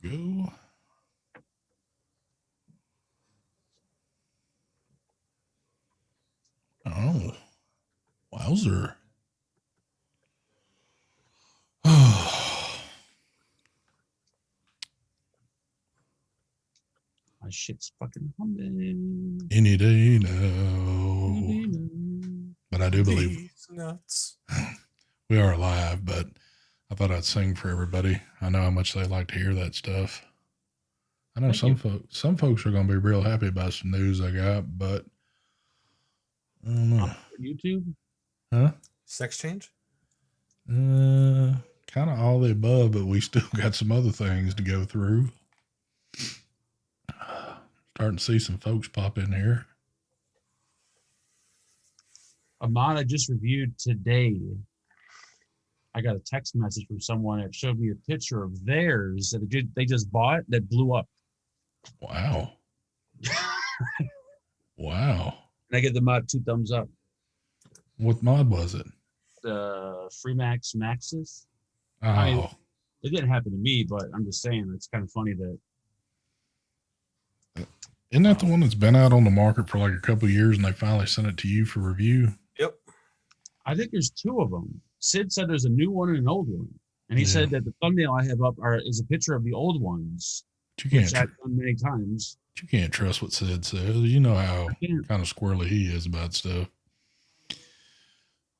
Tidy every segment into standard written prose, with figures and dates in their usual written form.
go. Oh, wowzer. My shit's fucking humming. Any day now. But I do believe These nuts. we are live, but I thought I'd sing for everybody. I know how much they like to hear that stuff. I know some folks are going to be real happy about some news I got, but I don't know. YouTube? Huh? Sex change? Kind of all the above, but we still got some other things to go through. Starting to see some folks pop in here. A mod I just reviewed today. I got a text message from someone that showed me a picture of theirs that they just bought that blew up. Wow. Wow. And I give the mod 2 thumbs up. What mod was it? The Freemax Maxis. Oh. I mean, it didn't happen to me, but I'm just saying it's kind of funny that. Isn't that the one that's been out on the market for like a couple of years and they finally sent it to you for review? Yep. I think there's 2 of them. Sid said there's a new one and an old one. And he said that the thumbnail I have up is a picture of the old ones. But you can't which I've done many times. You can't trust what Sid says. You know how kind of squirrely he is about stuff.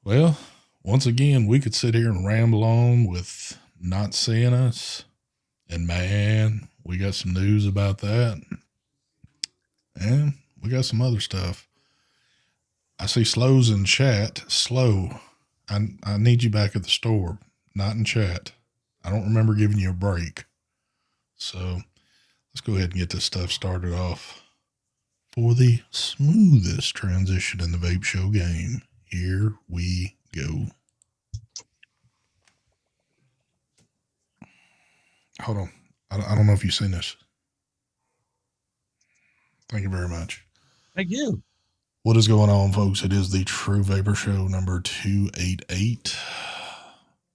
Well, once again, we could sit here and ramble on with not seeing us. And man, we got some news about that. And we got some other stuff. I see Slow's in chat. Slow, I need you back at the store, not in chat. I don't remember giving you a break. So let's go ahead and get this stuff started off for the smoothest transition in the Vape Show game. Here we go. Hold on. I don't know if you've seen this. Thank you very much. Thank you. What is going on, folks? It is the True Vapor Show number 288.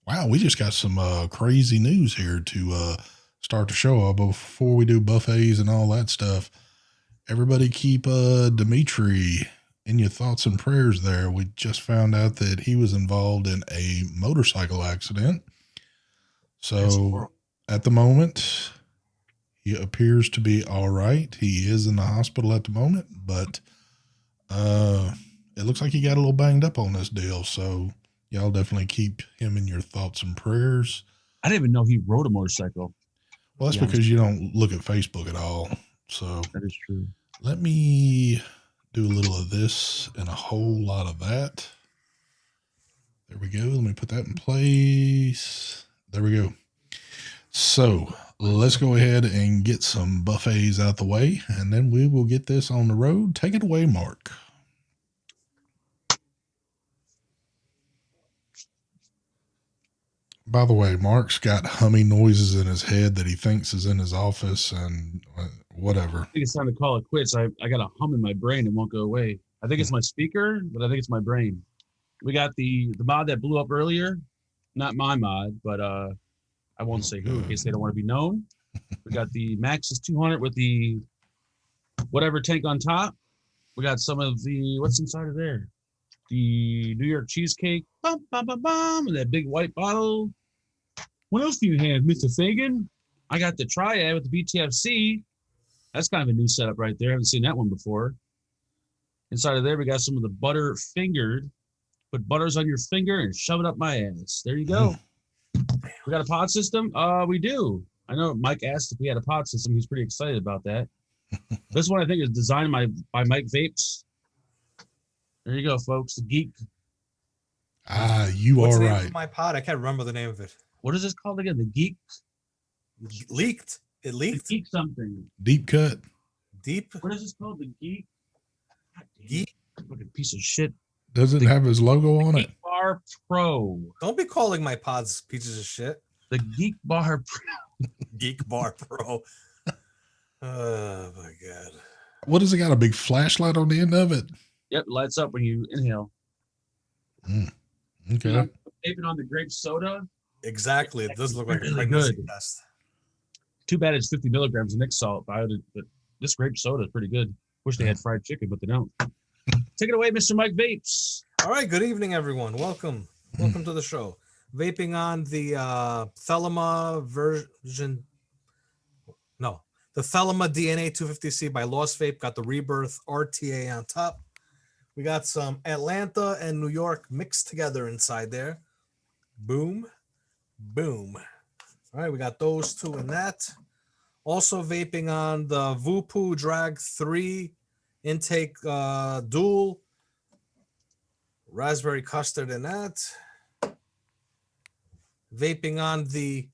Wow, we just got some crazy news here to start the show up. But before we do buffets and all that stuff, everybody keep Dimitri in your thoughts and prayers there. We just found out that he was involved in a motorcycle accident. So at the moment, he appears to be all right. He is in the hospital at the moment, but it looks like he got a little banged up on this deal. So y'all definitely keep him in your thoughts and prayers. I didn't even know he rode a motorcycle. Well, that's because you don't look at Facebook at all. So that is true. Let me do a little of this and a whole lot of that. There we go. Let me put that in place. There we go. So let's go ahead and get some buffets out the way, and then we will get this on the road. Take it away, Mark. By the way, Mark's got humming noises in his head that he thinks is in his office and whatever. I think it's time to call it quits. I got a hum in my brain. It won't go away. I think it's my speaker, but I think it's my brain. We got the mod that blew up earlier. Not my mod, but I won't say who in case they don't want to be known. We got the Maxis 200 with the whatever tank on top. We got some of the, what's inside of there? The New York cheesecake, and that big white bottle. What else do you have, Mr. Fagan? I got the Triad with the BTFC. That's kind of a new setup right there. I haven't seen that one before. Inside of there, we got some of the butter fingered. Put butters on your finger and shove it up my ass. There you go. We got a pod system? We do. I know Mike asked if we had a pod system. He's pretty excited about that. This one I think is designed by Mike Vapes. There you go, folks. The Geek. You What's are the name right. of my pod? I can't remember the name of it. What is this called again? The Geek? Leaked. It leaked. The Geek something. Deep cut. Deep. What is this called? The Geek? Geek. Fucking piece of shit. Does it have his logo on it? Geek Bar Pro. Don't be calling my pods pieces of shit. The Geek Bar Pro. Geek Bar Pro. Oh my god. What has it got? A big flashlight on the end of it? Yep, lights up when you inhale. Okay. You know, taping on the grape soda. Exactly. It does look like really a pregnancy good. test. Too bad it's 50 milligrams of mixed salt, but this grape soda is pretty good. Wish they had fried chicken, but they don't. Take it away, Mr. Mike Vapes. All right, good evening, everyone. Welcome to the show. Vaping on the Thelema version. No, the Thelema DNA 250C by Lost Vape. Got the Rebirth RTA on top. We got some Atlanta and New York mixed together inside there. Boom, boom. All right, we got those two in that. Also vaping on the Vupu Drag 3 intake dual. Raspberry custard in that. Vaping on the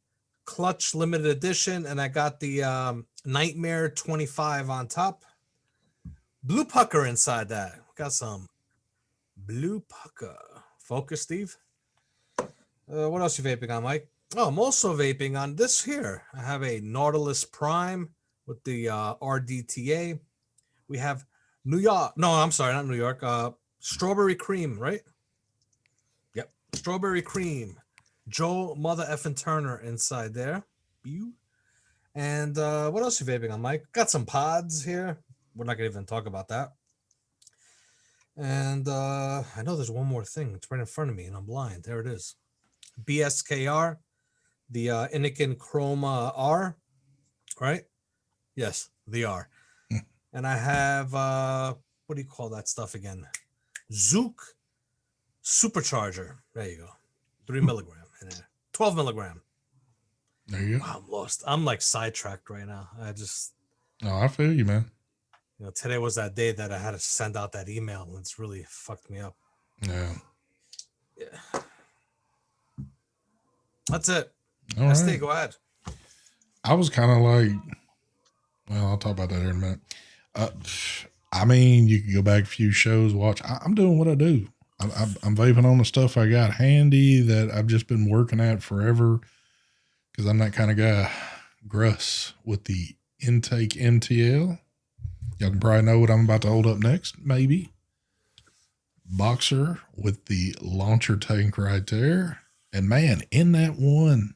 Clutch limited edition, and I got the Nightmare 25 on top. Blue pucker inside that. Got some blue pucker. Focus, Steve. What else you vaping on, Mike? Oh, I'm also vaping on this here. I have a Nautilus Prime with the RDTA. We have New York. No, I'm sorry, not New York. Strawberry cream, right? Yep, strawberry cream. Joe Mother Effin' Turner inside there. And what else you vaping on, Mike? Got some pods here. We're not gonna even talk about that. And I know there's one more thing. It's right in front of me, and I'm blind. There it is. BSKR, the Innikin Chroma R, right? Yes, the R. And I have what do you call that stuff again? Zook Supercharger. There you go. 3 milligram in there. 12 milligram. There you go. Wow, I'm lost. I'm like sidetracked right now. Oh, I feel you, man. Today was that day that I had to send out that email, and it's really fucked me up. Yeah. Yeah. That's it. All SD, right. go ahead. I was kind of like, well, I'll talk about that here in a minute. I mean, you can go back a few shows, watch. I'm doing what I do. I'm vaping on the stuff I got handy that I've just been working at forever because I'm that kind of guy. Gruss with the intake NTL. Y'all can probably know what I'm about to hold up next, maybe. Boxer with the launcher tank right there. And man, in that one,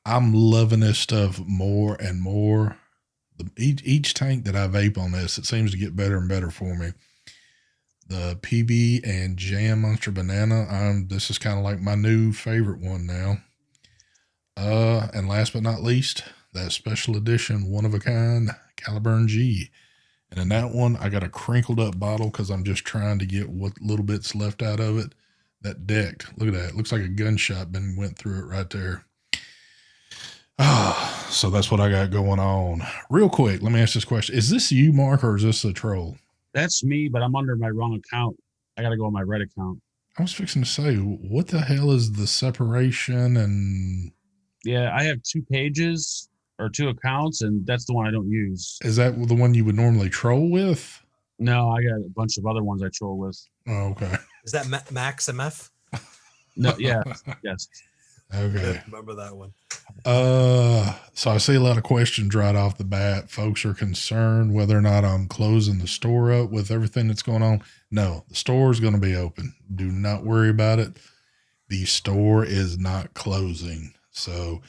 I'm loving this stuff more and more. Each tank that I vape on this, it seems to get better and better for me. The PB and Jam Monster Banana, this is kind of like my new favorite one now. And last but not least, that special edition, one of a kind, Caliburn G. And in that one, I got a crinkled up bottle because I'm just trying to get what little bits left out of it. That decked. Look at that. It looks like a gunshot went through it right there. So that's what I got going on. Real quick, let me ask this question. Is this you, Mark, or is this a troll? That's me, but I'm under my wrong account. I got to go on my red account. I was fixing to say, what the hell is the separation? And yeah, I have 2 pages or 2 accounts, and that's the one I don't use. Is that the one you would normally troll with? No, I got a bunch of other ones I troll with. Oh, okay. Is that Max MF? No, yeah, yes. Okay. Remember that one. So I see a lot of questions right off the bat. Folks are concerned whether or not I'm closing the store up with everything that's going on. No, the store is going to be open. Do not worry about it. The store is not closing. So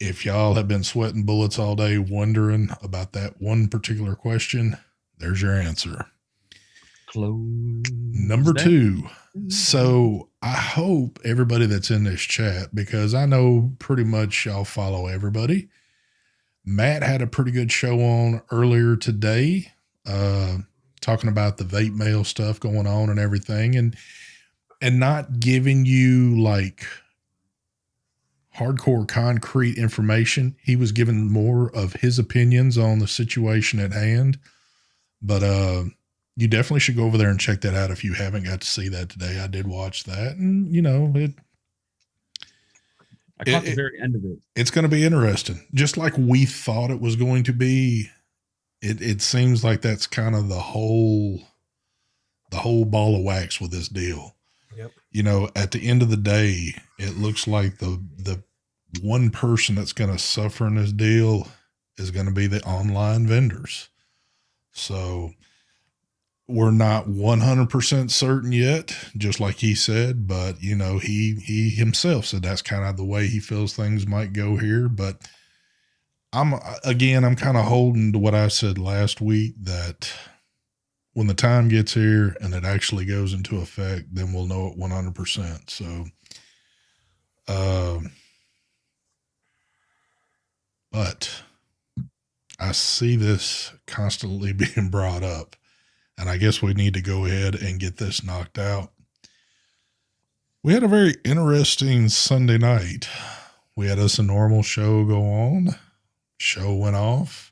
if y'all have been sweating bullets all day wondering about that one particular question, there's your answer. Number 2. So I hope everybody that's in this chat, because I know pretty much y'all follow everybody. Matt had a pretty good show on earlier today, talking about the vape mail stuff going on and everything, and not giving you like hardcore concrete information. He was giving more of his opinions on the situation at hand. But you definitely should go over there and check that out if you haven't got to see that today. I did watch that, and I caught the very end of it. It's going to be interesting. Just like we thought it was going to be, it seems like that's kind of the whole ball of wax with this deal. Yep. At the end of the day, it looks like the one person that's going to suffer in this deal is going to be the online vendors. So we're not 100% certain yet, just like he said, but he himself said that's kind of the way he feels things might go here. But I'm kind of holding to what I said last week, that when the time gets here and it actually goes into effect, then we'll know it 100%. So, but I see this constantly being brought up, and I guess we need to go ahead and get this knocked out. We had a very interesting Sunday night. We had us a normal show go on. Show went off.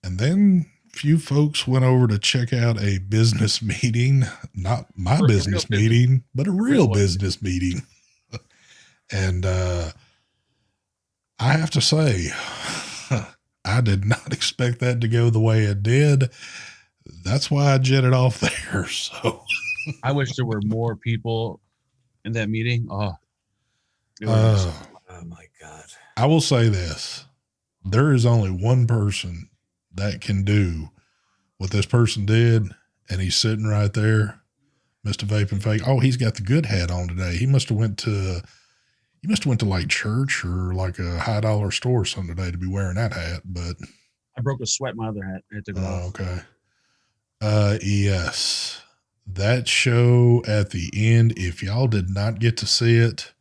And then few folks went over to check out a business meeting. Not my business meeting, but a real business meeting. And I have to say, I did not expect that to go the way it did. That's why I jetted off there. So I wish there were more people in that meeting. Oh my God. I will say this. There is only one person that can do what this person did, and he's sitting right there, Mr. Vape and Fake. Oh, he's got the good hat on today. He must have went to like church or like a high dollar store or something today to be wearing that hat. But I broke a sweat in my other hat. I took it off. Okay. Yes. That show at the end, if y'all did not get to see it,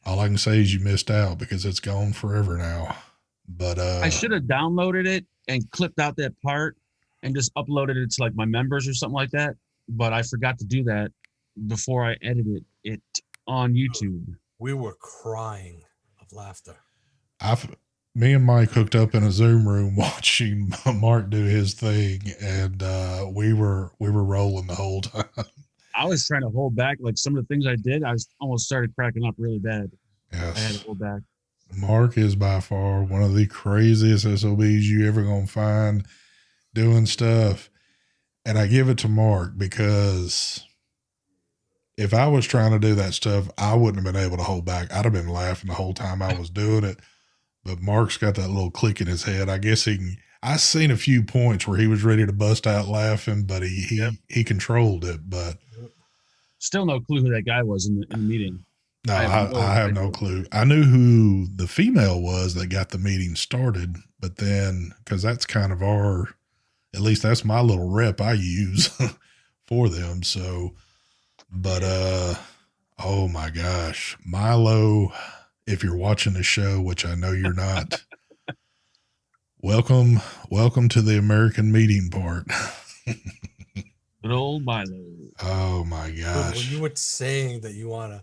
all I can say is you missed out, because it's gone forever now. But I should have downloaded it and clipped out that part and just uploaded it to like my members or something like that. But I forgot to do that before I edited it on YouTube. We were crying of laughter. Me and Mike hooked up in a Zoom room watching Mark do his thing, and we were rolling the whole time. I was trying to hold back, like some of the things I did. I almost started cracking up really bad. Yes. I had to hold back. Mark is by far one of the craziest SOBs you ever gonna find doing stuff. And I give it to Mark, because if I was trying to do that stuff, I wouldn't have been able to hold back. I'd have been laughing the whole time I was doing it. But Mark's got that little click in his head. I guess I seen a few points where he was ready to bust out laughing, but he controlled it. But still no clue who that guy was in the meeting. No, I have no clue. I knew who the female was that got the meeting started, but then, because that's kind of at least that's my little rep I use for them. So, but, oh my gosh, Milo, if you're watching the show, which I know you're not, welcome to the American meeting part. Good old Milo. Oh my gosh. When you were saying that you want to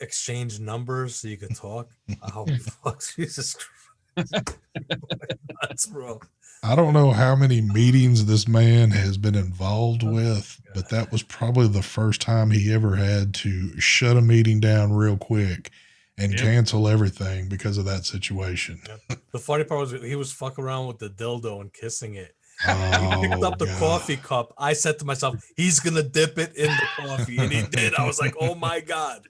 exchange numbers so you could talk, oh fuck, Jesus Christ. That's bro. I don't know how many meetings this man has been involved with, but that was probably the first time he ever had to shut a meeting down real quick and cancel everything because of that situation. The funny part was he was fucking around with the dildo and kissing it. Oh, he picked up the coffee cup. I said to myself, he's gonna dip it in the coffee, and he did. I was like, oh my God.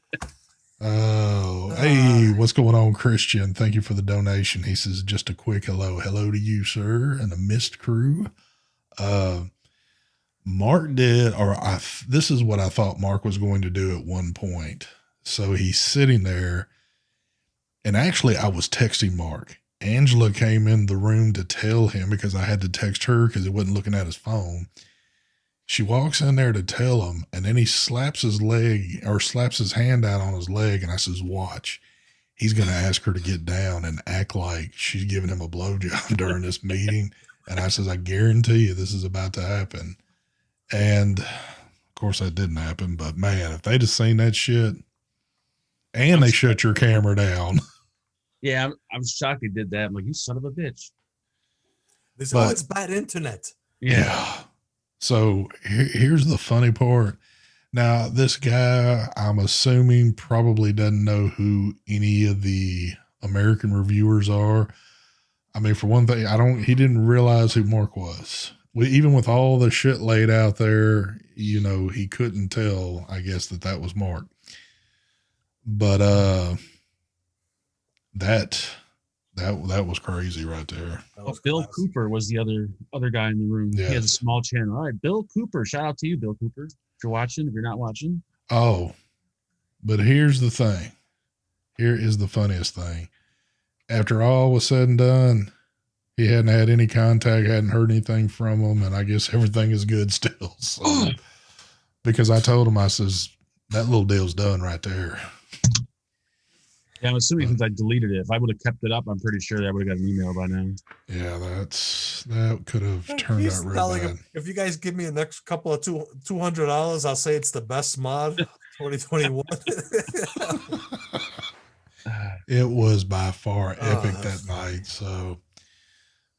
Oh, hey, what's going on, Christian? Thank you for the donation. He says, just a quick hello to you, sir, and the Mist crew. Mark did, this is what I thought Mark was going to do at one point. So he's sitting there, and actually I was texting Mark. Angela came in the room to tell him, because I had to text her because he wasn't looking at his phone. She walks in there to tell him, and then he slaps his leg, or slaps his hand down on his leg, and I says, watch. He's going to ask her to get down and act like she's giving him a blowjob during this meeting. And I says, I guarantee you this is about to happen. And of course that didn't happen, but man, if they'd have seen that shit, and they shut your camera down. Yeah, I'm shocked he did that. I'm like, you son of a bitch. They said, it's bad internet. Yeah. So here's the funny part. Now, this guy, I'm assuming, probably doesn't know who any of the American reviewers are. I mean, for one thing, he didn't realize who Mark was. Even with all the shit laid out there, he couldn't tell, I guess, that was Mark. But that was crazy right there. Bill Cooper was the other guy in the room. Yes. He has a small channel. All right, Bill Cooper. Shout out to you, Bill Cooper. If you're watching, if you're not watching. Oh, but here's the thing. Here is the funniest thing. after all was said and done, he hadn't had any contact, hadn't heard anything from him, and I guess everything is good still. So, because I told him, I says, that little deal's done right there. Yeah, I'm assuming since I deleted it. If I would have kept it up, I'm pretty sure that I would have got an email by now. Yeah, that could have turned out real bad. If you guys give me a next couple of $200, I'll say it's the best mod 2021. It was by far epic that night. So,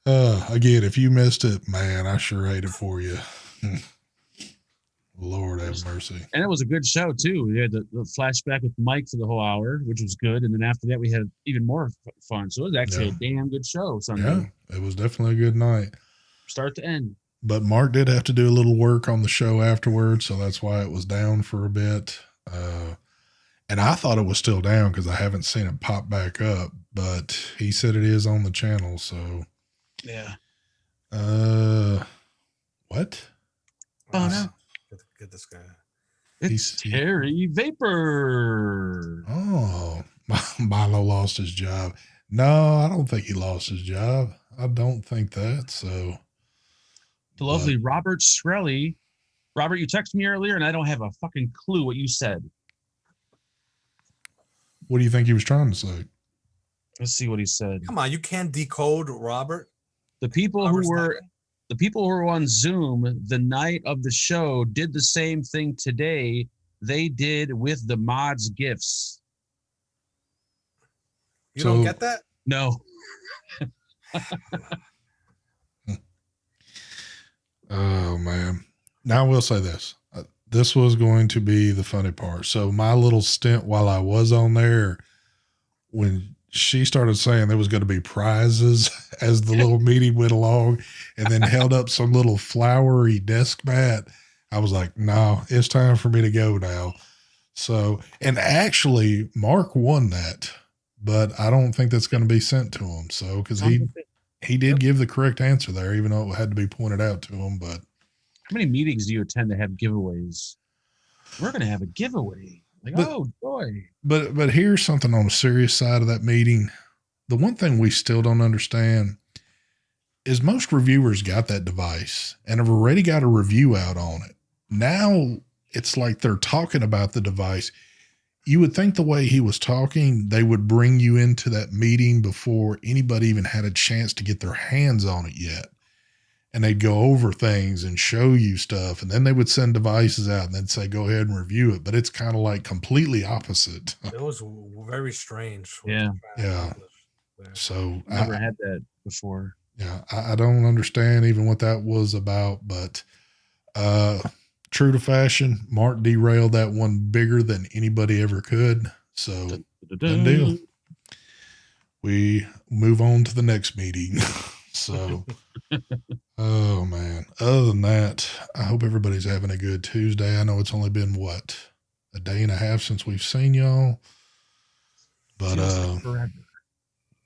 again, if you missed it, man, I sure hate it for you. Lord have mercy. And it was a good show too. We had the flashback with Mike for the whole hour, which was good. And then after that, we had even more fun. So it was actually a damn good show Sunday. Yeah, it was definitely a good night. Start to end. But Mark did have to do a little work on the show afterwards, so that's why it was down for a bit. And I thought it was still down because I haven't seen it pop back up, but he said it is on the channel. So, yeah. What? Oh no! Get this guy. It's Terry Vapor. Oh, Milo lost his job. No, I don't think he lost his job. I don't think that. So, the lovely Robert Shkreli. Robert, you texted me earlier, and I don't have a fucking clue what you said. What do you think he was trying to say? Let's see what he said. Come on, you can't decode Robert. The people who were on Zoom the night of the show did the same thing today they did with the mods gifts. You don't get that? No. Oh man. Now I will say this. This was going to be the funny part. So my little stint while I was on there, when she started saying there was going to be prizes as the little meeting went along, and then held up some little flowery desk mat, I was like, no, it's time for me to go now. So, and actually Mark won that, but I don't think that's going to be sent to him. So, because he did give the correct answer there, even though it had to be pointed out to him. But how many meetings do you attend that have giveaways? We're going to have a giveaway. Oh boy. But here's something on the serious side of that meeting. The one thing we still don't understand is most reviewers got that device and have already got a review out on it. Now it's like they're talking about the device. You would think the way he was talking, they would bring you into that meeting before anybody even had a chance to get their hands on it yet. And they'd go over things and show you stuff. And then they would send devices out and they'd say, go ahead and review it. But it's kind of like completely opposite. It was very strange. Yeah. Yeah. So never had that before. Yeah. I don't understand even what that was about, but, true to fashion, Mark derailed that one bigger than anybody ever could. So done deal. We move on to the next meeting. So, oh man. Other than that, I hope everybody's having a good Tuesday. I know it's only been a day and a half since we've seen y'all, but,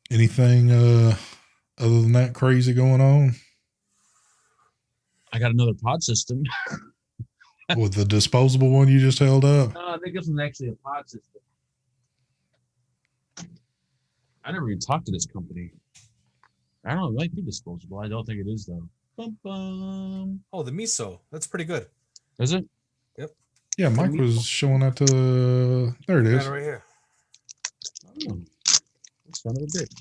anything, other than that crazy going on? I got another pod system. With the disposable one you just held up? No, I think this one's actually a pod system. I never even talked to this company. I don't know. It might be disposable. I don't think it is, though. Bum, bum. Oh, the miso. That's pretty good. Is it? Yep. Yeah, Mike was showing that to... There it is. Right here. Oh, son of a bitch.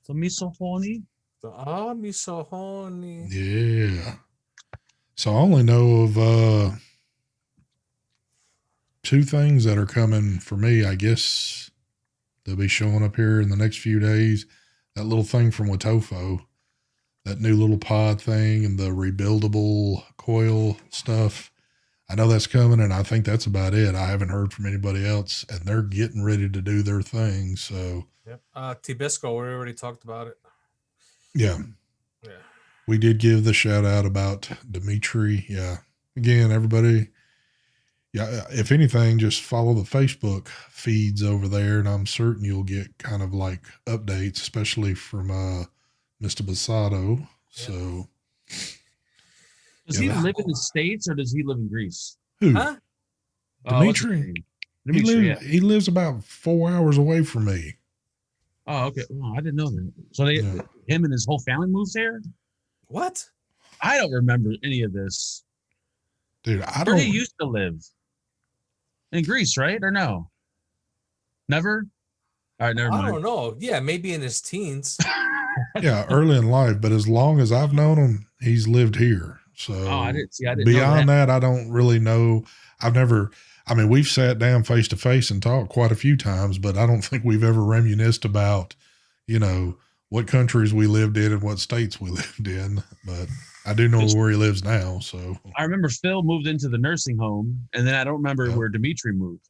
So miso honey? Miso honey. Yeah. So I only know of two things that are coming for me. I guess they'll be showing up here in the next few days. That little thing from Watofo, that new little pod thing and the rebuildable coil stuff. I know that's coming, and I think that's about it. I haven't heard from anybody else, and they're getting ready to do their thing. So, yep. Tibisco, we already talked about it. Yeah. Yeah. We did give the shout out about Dimitri. Yeah. Again, everybody. Yeah. If anything, just follow the Facebook feeds over there, and I'm certain you'll get kind of like updates, especially from Mr. Basato. Yeah. So. Does he live in the States or does he live in Greece? Who? Huh? Dimitri. He lives about 4 hours away from me. Oh, okay. Oh, I didn't know that. So Yeah. him and his whole family moved there. What? I don't remember any of this. Dude, I Where he don't. used to live in Greece, right? Or no? Never. All right, never I mind. don't know. Yeah, maybe in his teens. Yeah, early in life, but as long as I've known him, he's lived here. Oh, I So didn't see. I didn't know beyond that. that, I don't really know. I've never. I mean, we've sat down face to face and talked quite a few times, but I don't think we've ever reminisced about, you know, what countries we lived in and what states we lived in. But I do know 'Cause where he lives now. So I remember Phil moved into the nursing home, and then I don't remember yeah, where Dimitri moved.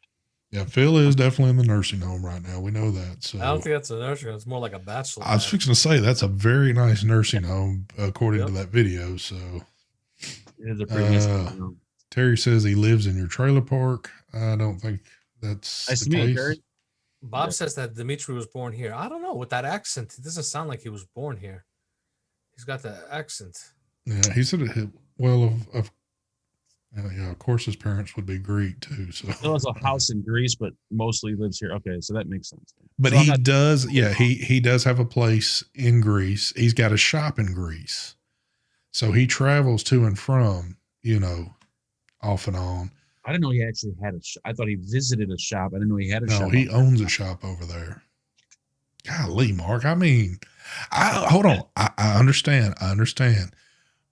yeah. Phil is definitely in the nursing home right now. We know that. I don't So think that's a nursery. It's more like a bachelor I was pad. fixing to say that's a very nice nursing home according to Yep. that video. So. It is a pretty nice. Terry says he lives in your trailer park. I don't think that's Nice the to meet you, case. Terry. Bob Yeah. says that Dimitri was born here. I don't know with that accent. It doesn't sound like he was born here. He's got the accent. Yeah, he said it. Well, yeah, of course his parents would be Greek too. So, Phil has a house in Greece, but mostly lives here. Okay, so that makes sense. but So I'm he not. does. Yeah, he does have a place in Greece. He's got a shop in Greece, so he travels to and from. Off and on. I didn't know he actually had a. I thought he visited a shop. I didn't know he had a No, shop. he owns a shop over there. Golly, Mark. I mean, I hold on. I understand.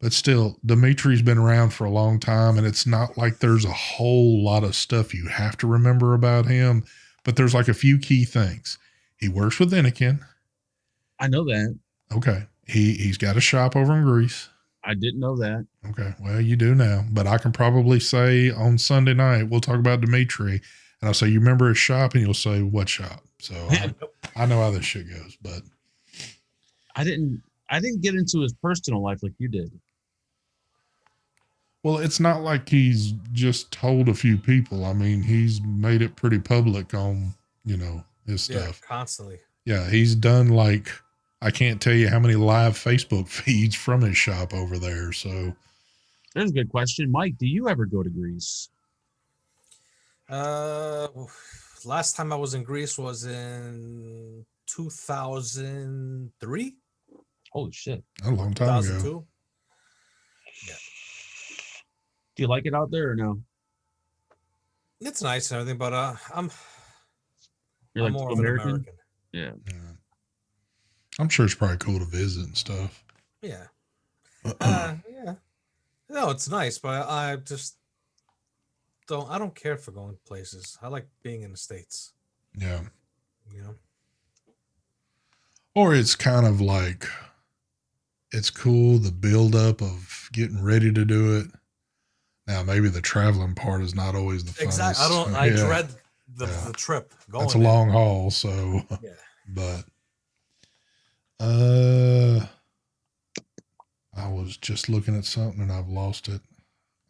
But still, Dimitri's been around for a long time, and it's not like there's a whole lot of stuff you have to remember about him. But there's like a few key things. He works with Anakin. I know that. Okay. He's got a shop over in Greece. I didn't know that. Okay. Well, you do now. But I can probably say on Sunday night, we'll talk about Dimitri. And I'll say, you remember his shop? And you'll say, what shop? So I know how this shit goes. But I didn't get into his personal life like you did. well, it's not like he's just told a few people. I mean, he's made it pretty public on, his stuff. Yeah, constantly. Yeah, he's done like, I can't tell you how many live Facebook feeds from his shop over there. So There's a good question. Mike, do you ever go to Greece? Last time I was in Greece was in 2003. Holy shit. a long time ago. 2002. Yeah. Do you like it out there or no? It's nice and everything, but I'm You're like more too of an American? American. Yeah. Yeah. I'm sure it's probably cool to visit and stuff. Yeah. Yeah. No, it's nice, but I just I don't care for going places. I like being in the States. Yeah. You know? Or it's kind of like, it's cool the build up of getting ready to do it. Now, maybe the traveling part is not always the funnest. Exactly. I dread the trip going. That's a long haul. So, Yeah. but, I was just looking at something and I've lost it.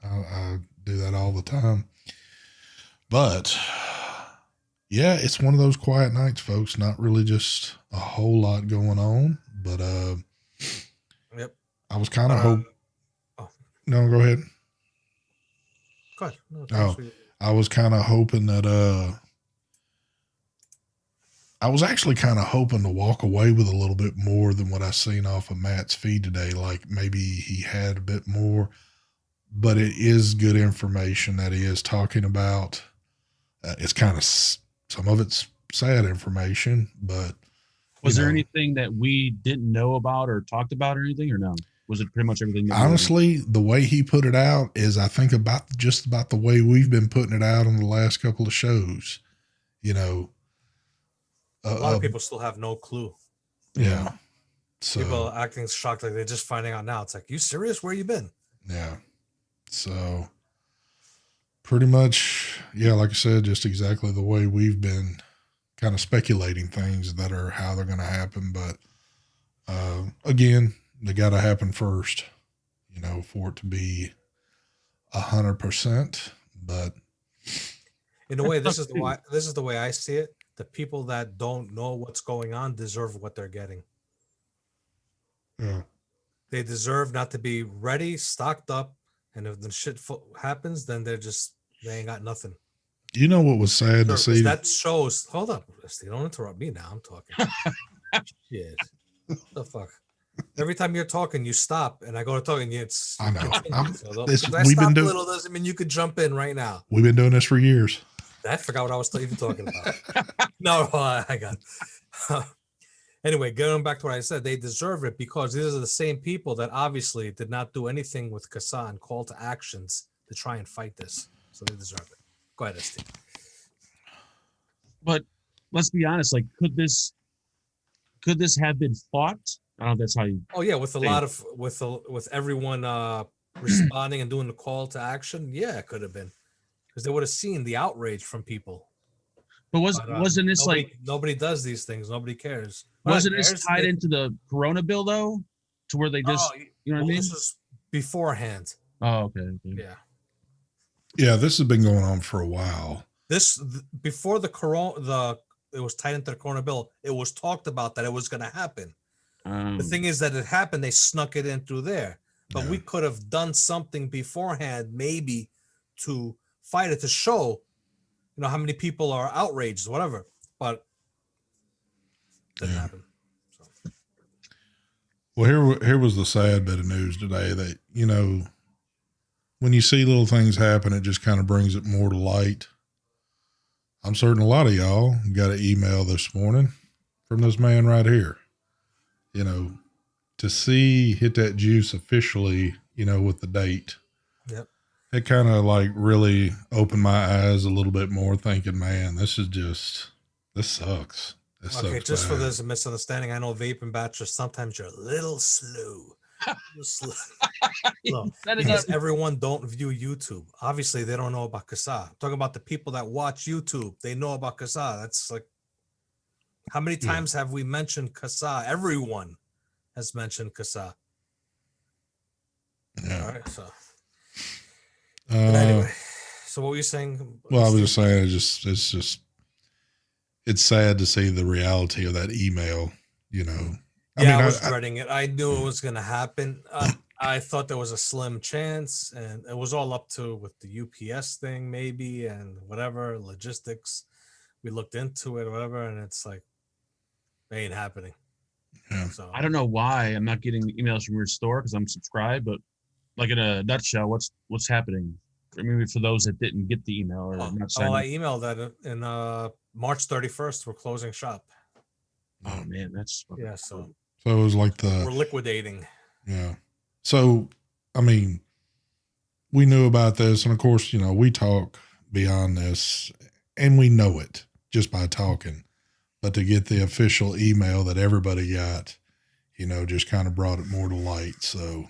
I do that all the time. But yeah, it's one of those quiet nights, folks. Not really just a whole lot going on, but Yep. I was kind of oh. No, go ahead. Go ahead. No, I was kind of hoping that I was actually kind of hoping to walk away with a little bit more than what I seen off of Matt's feed today. Like maybe he had a bit more, but it is good information that he is talking about. It's kind of, some of it's sad information, but was there anything that we didn't know about or talked about or anything, or no? Was it pretty much everything? Honestly, the way he put it out is, I think, just about the way we've been putting it out on the last couple of shows. A lot of people still have no clue. Yeah. So people are acting shocked, like they're just finding out now. It's like, you serious? Where you been? Yeah. So pretty much, yeah, like I said, just exactly the way we've been kind of speculating things that are how they're going to happen. But again, they got to happen first, for it to be 100%. But in a way, this is the way I see it. The people that don't know what's going on deserve what they're getting. Yeah. They deserve not to be ready, stocked up, and if the shit happens, then they ain't got nothing. You know what was sad to Because see? that shows. Hold up, Rusty, don't interrupt me now. I'm talking. Shit. What the fuck? Every time you're talking, you stop, and I go to talk, and it's. I know. So This- because I we've been stop a doing- little doesn't mean you could jump in right now. We've been doing this for years. I forgot what I was even talking about. No, I got. Anyway, going back to what I said, they deserve it because these are the same people that obviously did not do anything with Kassan call to actions to try and fight this. So they deserve it. Go ahead, Steve. But let's be honest, like, could this have been fought? I don't know if that's how you. Oh yeah, with a lot of with everyone responding and doing the call to action, yeah, it could have been because they would have seen the outrage from people. But wasn't this nobody does these things? Nobody cares. Wasn't this tied into the Corona bill though, to where they just you know what I mean? This was beforehand. Oh, okay. Yeah. Yeah, this has been going on for a while. Before it was tied into the Corona bill. It was talked about that it was going to happen. The thing is that it happened. They snuck it in through there, but we could have done something beforehand, maybe to fight it to show, you know, how many people are outraged, whatever. But it didn't happen. So. Well, here was the sad bit of news today that, you know, when you see little things happen, it just kind of brings it more to light. I'm certain a lot of y'all got an email this morning from this man right here. You know, to see Hit That Juice officially, you know, with the date. Yep. It kind of like really opened my eyes a little bit more thinking, man, this sucks. Okay, just for this misunderstanding, I know vaping batchers, sometimes you're a little slow. Look, because everyone don't view YouTube. Obviously, they don't know about Kasa. I'm talking about the people that watch YouTube. They know about Kasa. That's like, how many times have we mentioned Kasa? Everyone has mentioned Kasa. Yeah. All right, so. But anyway, so what were you saying? Well, I was just saying, it's sad to see the reality of that email, you know. I was dreading it. I knew it was going to happen. I thought there was a slim chance, and it was all up to with the UPS thing, maybe, and whatever logistics. We looked into it, or whatever, and it's like, it ain't happening. Yeah. So I don't know why I'm not getting emails from your store because I'm subscribed, but like in a nutshell, what's happening? I mean, for those that didn't get the email or not signed I emailed that in March 31st. We're closing shop. Oh man, that's So it was like we're liquidating. Yeah. So, I mean, we knew about this, and of course, you know, we talk beyond this, and we know it just by talking. But to get the official email that everybody got, you know, just kind of brought it more to light. So,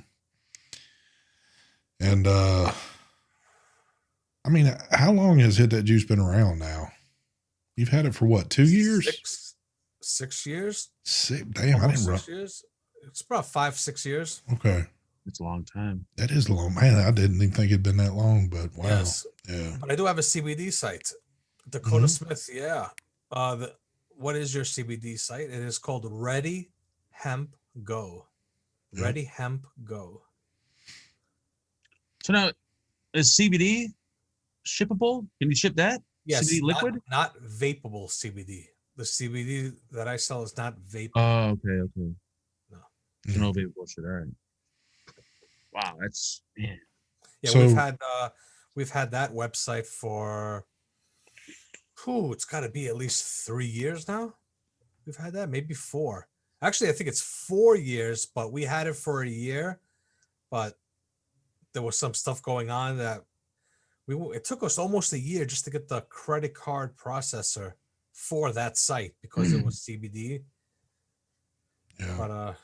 and I mean, how long has Hit That Juice been around now? You've had it for what, 2 years? 6 years. Damn, I didn't run. 6 years. It's about 5-6 years. Okay. It's a long time. That is a long, man. I didn't even think it'd been that long, but wow. Yes. Yeah. But I do have a CBD site. Dakota Smith. Yeah. What is your CBD site? It is called Ready Hemp Go. Yep. Ready Hemp Go. So now, is CBD shippable? Can you ship that? Yes. CBD liquid? Not vapable CBD. The CBD that I sell is not vapable. Oh, okay. No. No vapable shit. All right. Wow, that's man. Yeah, So, we've had that website for it's got to be at least 3 years now. We've had that, maybe 4. Actually, I think it's 4 years, but we had it for a year. But there was some stuff going on that it took us almost a year just to get the credit card processor for that site because it was CBD. Yeah. But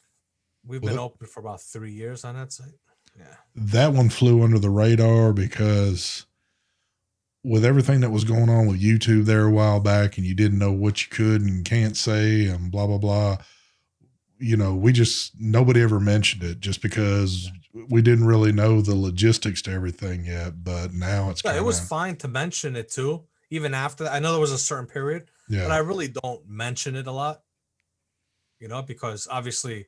we've been open for about 3 years on that site. Yeah. That one flew under the radar because with everything that was going on with YouTube there a while back, and you didn't know what you could and can't say and blah, blah, blah. You know, nobody ever mentioned it just because we didn't really know the logistics to everything yet. But now it's it was fine to mention it too, even after that. I know there was a certain period, but I really don't mention it a lot, you know, because obviously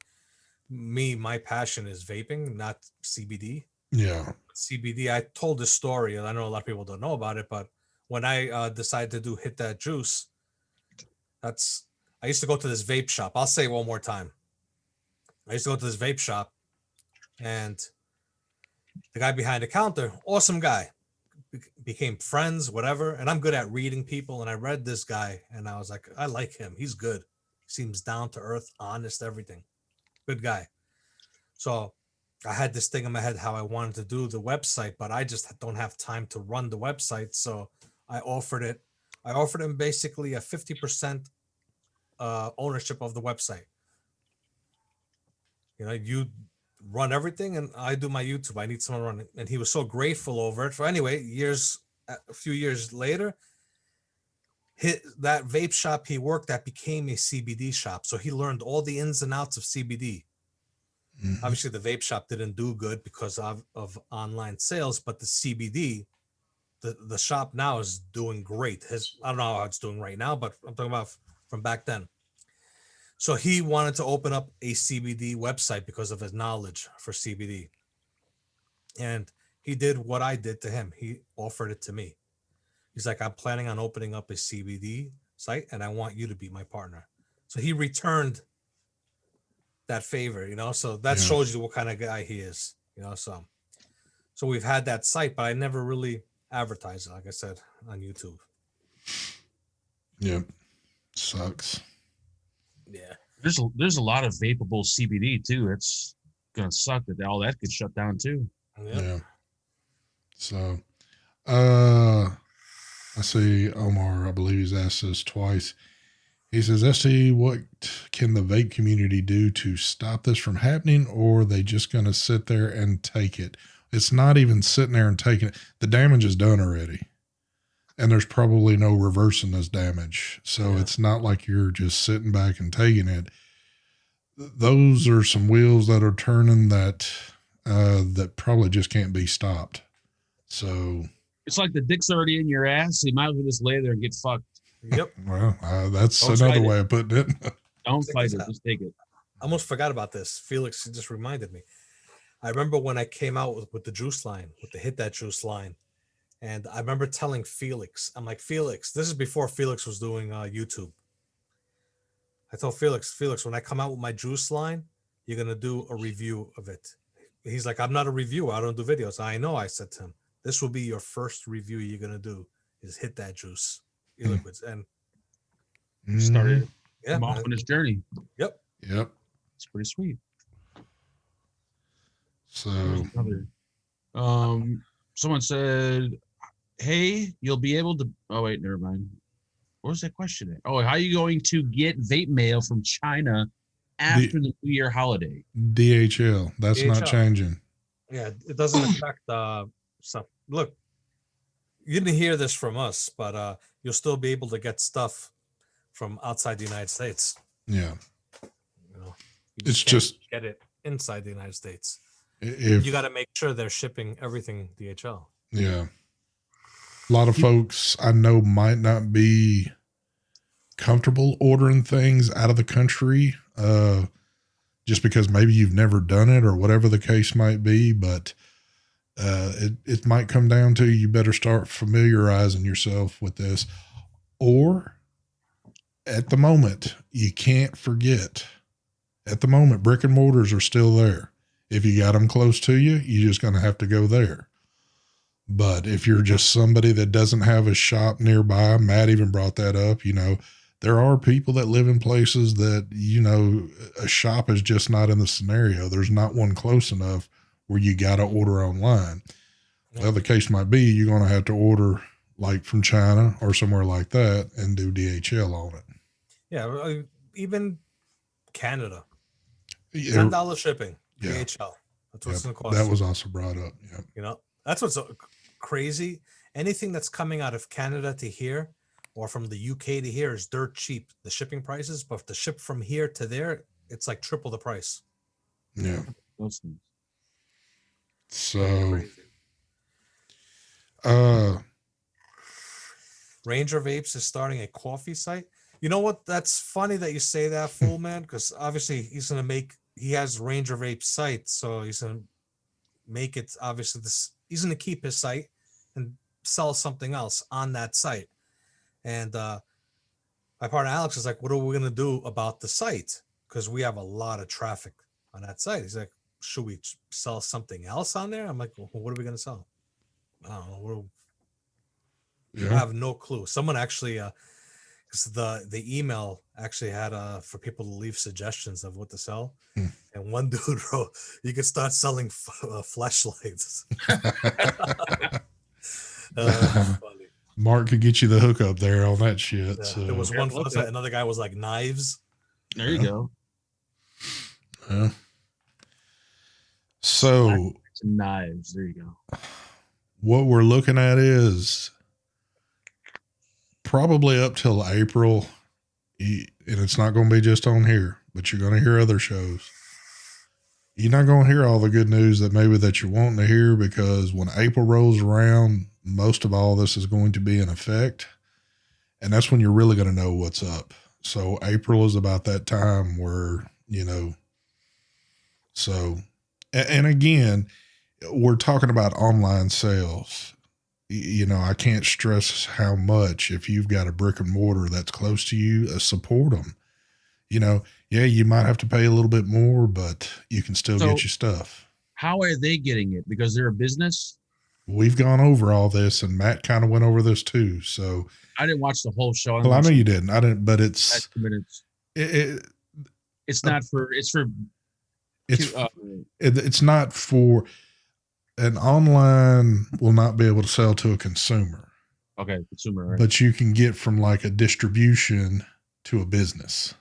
my passion is vaping, not CBD. Yeah. CBD, I told this story, and I know a lot of people don't know about it, but when I decided to do Hit That Juice, I used to go to this vape shop. I'll say it one more time. I used to go to this vape shop, and the guy behind the counter, awesome guy, became friends, whatever. And I'm good at reading people. And I read this guy, and I was like, I like him. He's good. He seems down to earth, honest, everything. Good guy. So I had this thing in my head how I wanted to do the website, but I just don't have time to run the website. So I offered it. I offered him basically a 50% ownership of the website. You run everything and I do my YouTube. I need someone running. And he was so grateful over it. So anyway, a few years later, that vape shop he worked at became a CBD shop. So he learned all the ins and outs of CBD. Mhm. Obviously, the vape shop didn't do good because of online sales, but the CBD, the shop now is doing great. I don't know how it's doing right now, but I'm talking about from back then. So he wanted to open up a CBD website because of his knowledge for CBD. And he did what I did to him. He offered it to me. He's like, I'm planning on opening up a CBD site and I want you to be my partner. So he returned that favor, so that Yeah. shows you what kind of guy he is, so we've had that site, but I never really advertised it, like I said, on YouTube. Yep. Sucks. Yeah. There's a lot of vapable CBD too. It's gonna suck that all that gets shut down too. Yep. Yeah. So, I see Omar, I believe he's asked this twice. He says, ST, what can the vape community do to stop this from happening, or are they just going to sit there and take it? It's not even sitting there and taking it. The damage is done already, and there's probably no reversing this damage. So it's not like you're just sitting back and taking it. Those are some wheels that are turning that probably just can't be stopped. So it's like the dick's already in your ass. So you might as well just lay there and get fucked. Yep. Well, that's Don't another fight way it. of putting it. Don't Check fight this it. out. Just take it. I almost forgot about this. Felix just reminded me. I remember when I came out with the juice line, with the Hit That Juice line. And I remember telling Felix, I'm like, Felix, this is before Felix was doing YouTube. I told Felix, when I come out with my juice line, you're going to do a review of it. He's like, I'm not a reviewer. I don't do videos. I know. I said to him, this will be your first review you're going to do is Hit That Juice e-liquids. And Started yeah, him off on his journey. Yep. Yep. It's pretty sweet. So, someone said, hey, you'll be able to, oh wait, never mind. What was that question? Oh, how are you going to get vape mail from China after the New Year holiday? DHL. That's not changing. Yeah, it doesn't affect stuff. Look, you didn't hear this from us, but you'll still be able to get stuff from outside the United States. Yeah. You just get it inside the United States. You got to make sure they're shipping everything DHL. Yeah. A lot of folks I know might not be comfortable ordering things out of the country just because maybe you've never done it or whatever the case might be. But it might come down to you better start familiarizing yourself with this. Or at the moment, you can't forget. At the moment, brick and mortars are still there. If you got them close to you, you're just going to have to go there. But if you're just somebody that doesn't have a shop nearby, Matt even brought that up, there are people that live in places that, a shop is just not in the scenario. There's not one close enough where you got to order online. Well, the case might be you're going to have to order like from China or somewhere like that and do DHL on it. Yeah, even Canada. $10 shipping, DHL. That's what's going to cost. That was also brought up. Yeah. That's what's so crazy. Anything that's coming out of Canada to here or from the UK to here is dirt cheap, the shipping prices. But to ship from here to there, it's like triple the price. Yeah. So, Ranger Vapes is starting a coffee site. You know what? That's funny that you say that, fool man, because obviously he has Ranger Vape site, so he's gonna make it. Obviously, he's gonna keep his site and sell something else on that site. And my partner Alex is like, what are we going to do about the site? Because we have a lot of traffic on that site. He's like, should we sell something else on there? I'm like, well, what are we going to sell? I don't know. I have no clue. Someone actually, because the email actually had for people to leave suggestions of what to sell. And one dude wrote, you could start selling flashlights. Funny. Mark could get you the hookup there on that shit. Yeah, So. there was one another guy was like knives. There you go. So knives. There you go. What we're looking at is probably up till April, and it's not going to be just on here, but you're going to hear other shows. You're not going to hear all the good news that you're wanting to hear, because when April rolls around, most of all this is going to be in effect, and that's when you're really going to know what's up. So April is about that time where, so, and again, we're talking about online sales. I can't stress how much, if you've got a brick and mortar that's close to you, support them. Yeah, you might have to pay a little bit more, but you can still get your stuff. How are they getting it? Because they're a business? We've gone over all this, and Matt kind of went over this too. So I didn't watch the whole show. Well, I know you didn't. I didn't, but it's 2 minutes. It's not for. It's not for. An online will not be able to sell to a consumer. Okay, consumer. Right. But you can get from like a distribution to a business.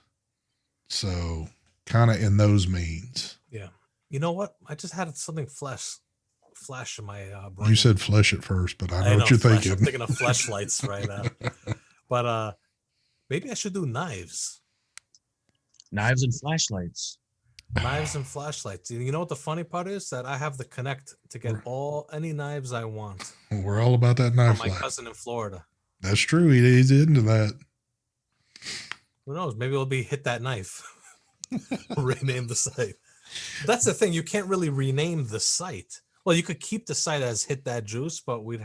So kind of in those means. Yeah. You know what? I just had something flash in my brain. You said flesh at first, but I know what you're thinking. I'm thinking of fleshlights right now. But maybe I should do knives. Knives and flashlights. Knives and flashlights. You know what the funny part is? That I have the connect to get any knives I want. We're all about that knife. My cousin in Florida. That's true. He's into that. Who knows? Maybe it'll be Hit That Knife. Rename the site. That's the thing. You can't really rename the site. Well, you could keep the site as Hit That Juice, but we'd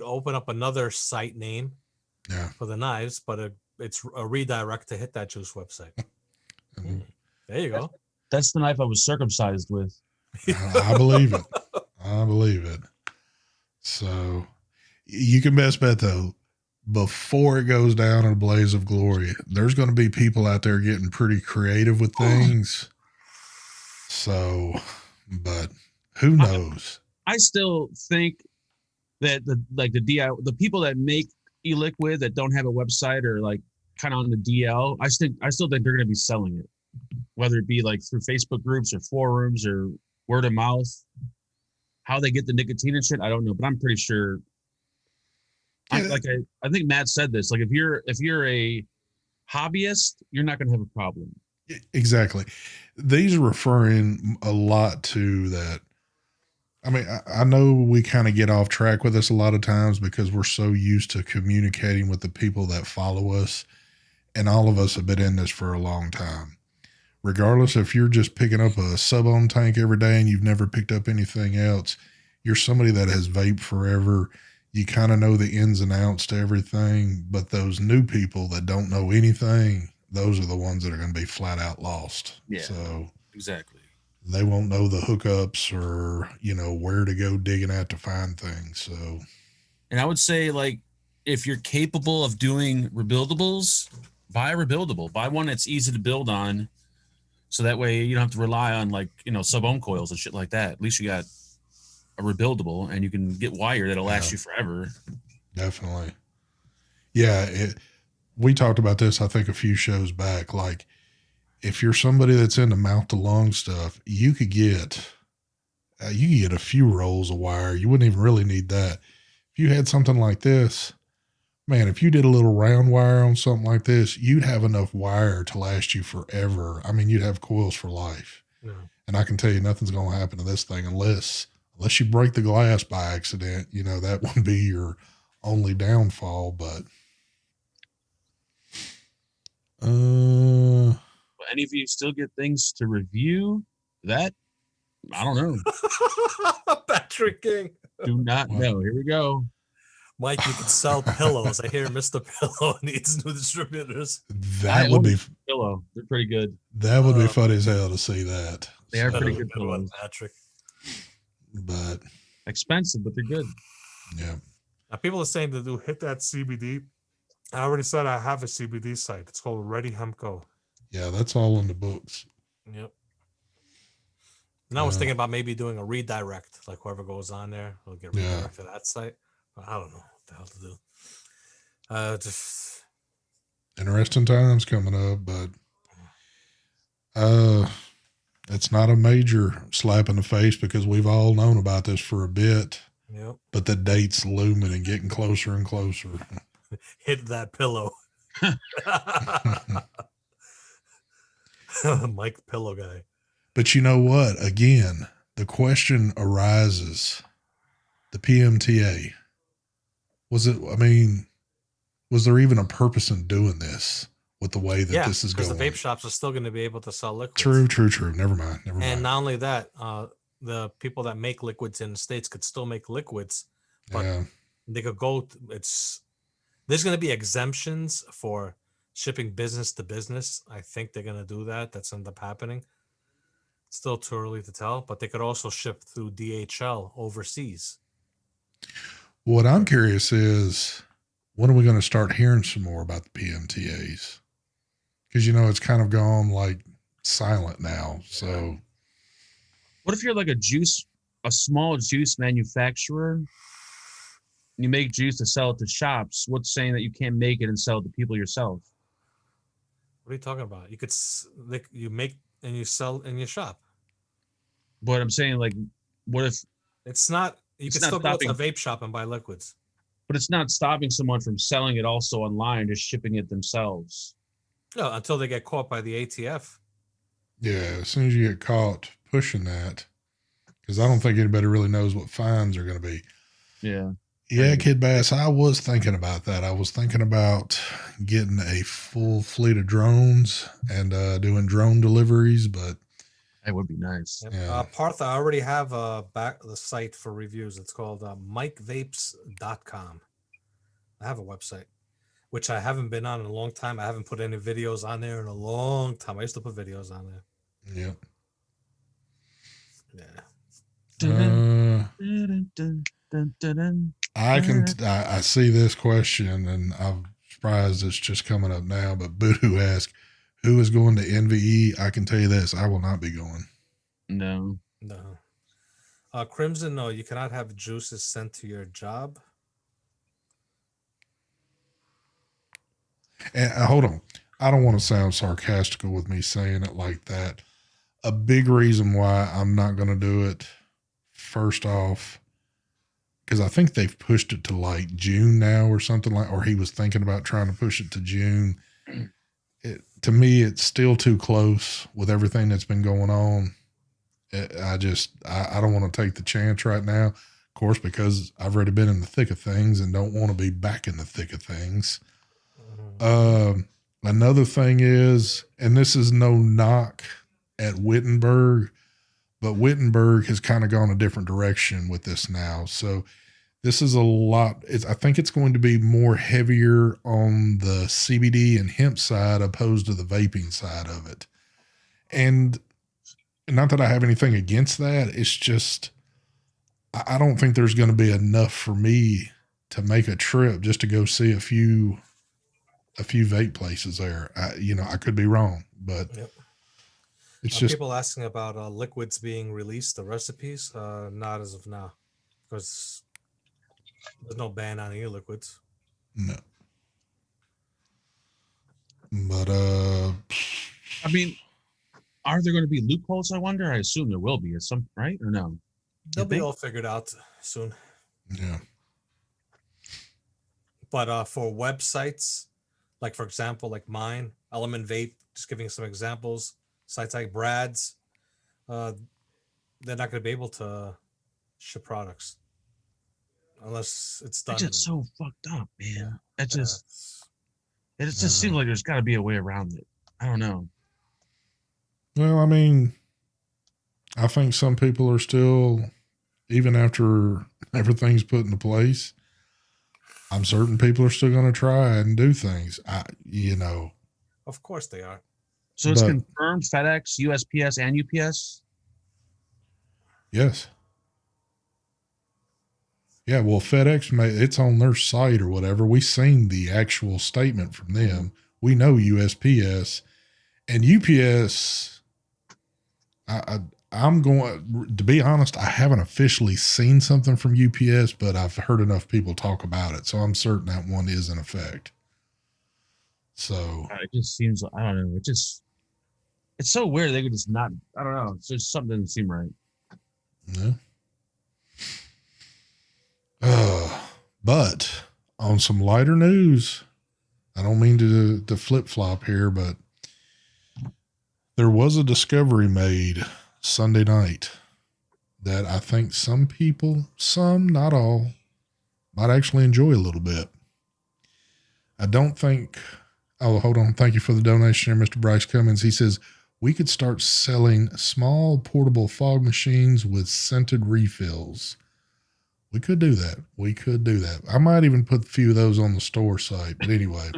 open up another site name for the knives, but it's a redirect to Hit That Juice website. There you go. That's the knife I was circumcised with. I believe it. I believe it. So you can best bet, though, before it goes down in a blaze of glory, there's going to be people out there getting pretty creative with things. So, but who knows? I still think that the people that make e-liquid that don't have a website or like kind of on the DL, I still think they're going to be selling it. Whether it be like through Facebook groups or forums or word of mouth, how they get the nicotine and shit, I don't know, but I'm pretty sure. I think Matt said this. Like if you're a hobbyist, you're not going to have a problem. Exactly. These are referring a lot to that. I mean, I know we kind of get off track with this a lot of times because we're so used to communicating with the people that follow us, and all of us have been in this for a long time. Regardless if you're just picking up a sub-ohm tank every day and you've never picked up anything else, you're somebody that has vaped forever. You kind of know the ins and outs to everything, but those new people that don't know anything, those are the ones that are going to be flat out lost. Yeah, so exactly. They won't know the hookups or, where to go digging at to find things. So, and I would say, like, if you're capable of doing rebuildables, buy a rebuildable. Buy one that's easy to build on. So that way you don't have to rely on sub-ohm coils and shit like that. At least you got a rebuildable and you can get wire that'll last you forever. Definitely. Yeah. We talked about this, I think, a few shows back. Like if you're somebody that's into mouth to lung stuff, you could get a few rolls of wire. You wouldn't even really need that. If you had something like this, man, if you did a little round wire on something like this, you'd have enough wire to last you forever. I mean, you'd have coils for life. Yeah. And I can tell you nothing's going to happen to this thing unless you break the glass by accident. That would be your only downfall. But any of you still get things to review? That I don't know. Patrick King. Do not know. Here we go. Mike, you can sell pillows. I hear Mr. Pillow needs new distributors. That would be pillow. They're pretty good. That would be funny as hell to see that. They are pretty That was a good pillows. one, Patrick. But expensive, but they're good. Yeah. Now people are saying to do hit that CBD. I already said I have a CBD site. It's called Ready Hemp Co. Yeah, that's all in the books. Yep. And I was thinking about maybe doing a redirect, like whoever goes on there will get redirected to that site. But I don't know what the hell to do. Just interesting times coming up, but it's not a major slap in the face because we've all known about this for a bit. Yep. But the date's looming and getting closer and closer. Hit that pillow. Mike Pillow guy. But you know what? Again, the question arises. The PMTA. Was there even a purpose in doing this with the way that this is going? Because the vape shops are still going to be able to sell liquids. True. Never mind. And not only that, the people that make liquids in the States could still make liquids, but they could go. There's going to be exemptions for shipping business to business. I think they're going to do that. That's ended up happening. It's still too early to tell, but they could also ship through DHL overseas. What I'm curious is, when are we going to start hearing some more about the PMTAs? Because, it's kind of gone like silent now. So what if you're like a small juice manufacturer? And you make juice to sell it to shops. What's saying that you can't make it and sell it to people yourself? What are you talking about? You could, you make and you sell in your shop. But I'm saying, like, what if it's not? You can still go to a vape shop and buy liquids. But it's not stopping someone from selling it also online, just shipping it themselves. No, until they get caught by the ATF. Yeah, as soon as you get caught pushing that, because I don't think anybody really knows what fines are going to be. Yeah. Yeah, Kid Bass, I was thinking about that. I was thinking about getting a full fleet of drones and doing drone deliveries, but that would be nice. Yep. Yeah. Partha, I already have the site for reviews. It's called MikeVapes.com. I have a website, which I haven't been on in a long time. I haven't put any videos on there in a long time. I used to put videos on there. Yep. Yeah. I see this question, and I'm surprised it's just coming up now, but Voodoo asked, who is going to NVE? I can tell you this, I will not be going. No. Crimson, no, you cannot have juices sent to your job. And hold on. I don't want to sound sarcastical with me saying it like that. A big reason why I'm not going to do it, first off, because I think they've pushed it to like June now or something or he was thinking about trying to push it to June. To me, it's still too close with everything that's been going on. I don't want to take the chance right now, of course, because I've already been in the thick of things and don't want to be back in the thick of things. Another thing is, and this is no knock at Wittenberg, but Wittenberg has kind of gone a different direction with this now. So this is a lot. I think it's going to be more heavier on the CBD and hemp side opposed to the vaping side of it. And not that I have anything against that. It's just, I don't think there's going to be enough for me to make a trip just to go see a few vape places there. I could be wrong, but it's just people asking about liquids being released, the recipes. Not as of now, because there's no ban on any liquids. No. But I mean, are there going to be loopholes? I wonder. I assume there will be at some, right, or no? They'll be all figured out soon. Yeah. But for websites, like for example, like mine, Element Vape, just giving some examples, sites like Brad's, they're not going to be able to ship products unless it's done. It's just so fucked up, man. It just seems like there's got to be a way around it. I don't know. Well, I mean, I think some people are still even after everything's put into place, I'm certain people are still going to try and do things. Of course they are. So it's But- confirmed FedEx, USPS, and UPS? Yes. Yeah, well, FedEx, it's on their site or whatever. We seen the actual statement from them. We know USPS and UPS. I'm going to be honest. I haven't officially seen something from UPS, but I've heard enough people talk about it, so I'm certain that one is in effect. So It just seems, I don't know. It's so weird. They could just not, I don't know. It's just something doesn't seem right. yeah. But on some lighter news, I don't mean to flip flop here, but there was a discovery made Sunday night that I think some people, some, not all, might actually enjoy a little bit. I don't think, oh, hold on. Thank you for the donation here, Mr. Bryce Cummins. He says, we could start selling small portable fog machines with scented refills. We could do that. We could do that. I might even put a few of those on the store site. But anyway,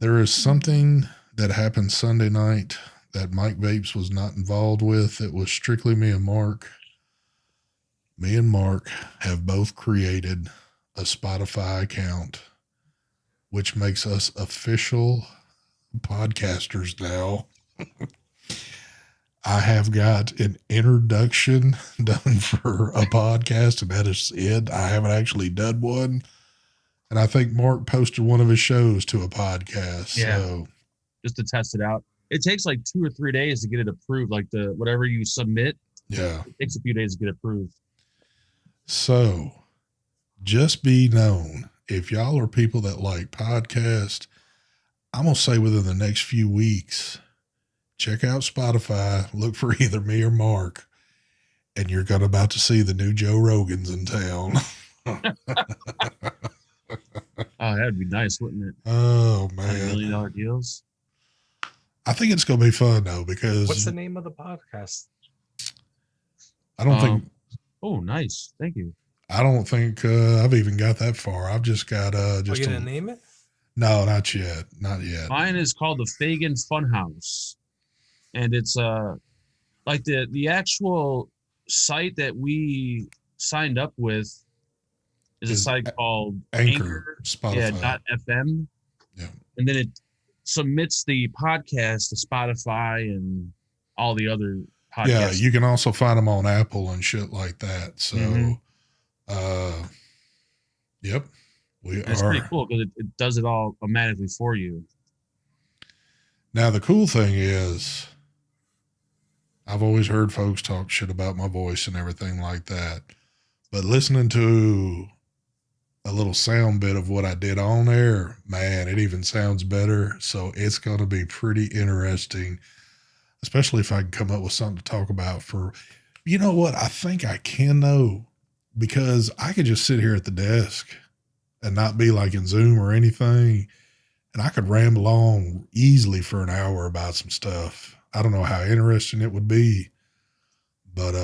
there is something that happened Sunday night that Mike Vapes was not involved with. It was strictly me and Mark. Me and Mark have both created a Spotify account, which makes us official podcasters now. I have got an introduction done for a podcast, and that is it. I haven't actually done one. And I think Mark posted one of his shows to a podcast. Yeah. So Just to test it out. It takes like 2 or 3 days to get it approved. Like whatever you submit, yeah. it takes a few days to get approved. So just be known, if y'all are people that like podcast, I'm going to say within the next few weeks, check out Spotify, look for either me or Mark, and you're about to see the new Joe Rogans in town. Oh, that'd be nice, wouldn't it? Oh, $1 man. million deals. I think it's going to be fun, though, because What's the name of the podcast? I don't think Oh, nice. Thank you. I've even got that far. I've just got just you gonna name it? No, not yet. Not yet. Mine is called the Fagan Funhouse, and it's like the actual site that we signed up with is a Is site called Anchor, Spotify. Yeah, .fm. Yeah. And then it submits the podcast to Spotify and all the other podcasts. Yeah, you can also find them on Apple and shit like that. So, yep, It's pretty cool because it does it all automatically for you. Now, the cool thing is, I've always heard folks talk shit about my voice and everything like that. But listening to a little sound bit of what I did on there, man, it even sounds better. So it's going to be pretty interesting, especially if I can come up with something to talk about for, you know what? I think I can know, because I could just sit here at the desk and not be like in Zoom or anything. And I could ramble on easily for an hour about some stuff. I don't know how interesting it would be, but,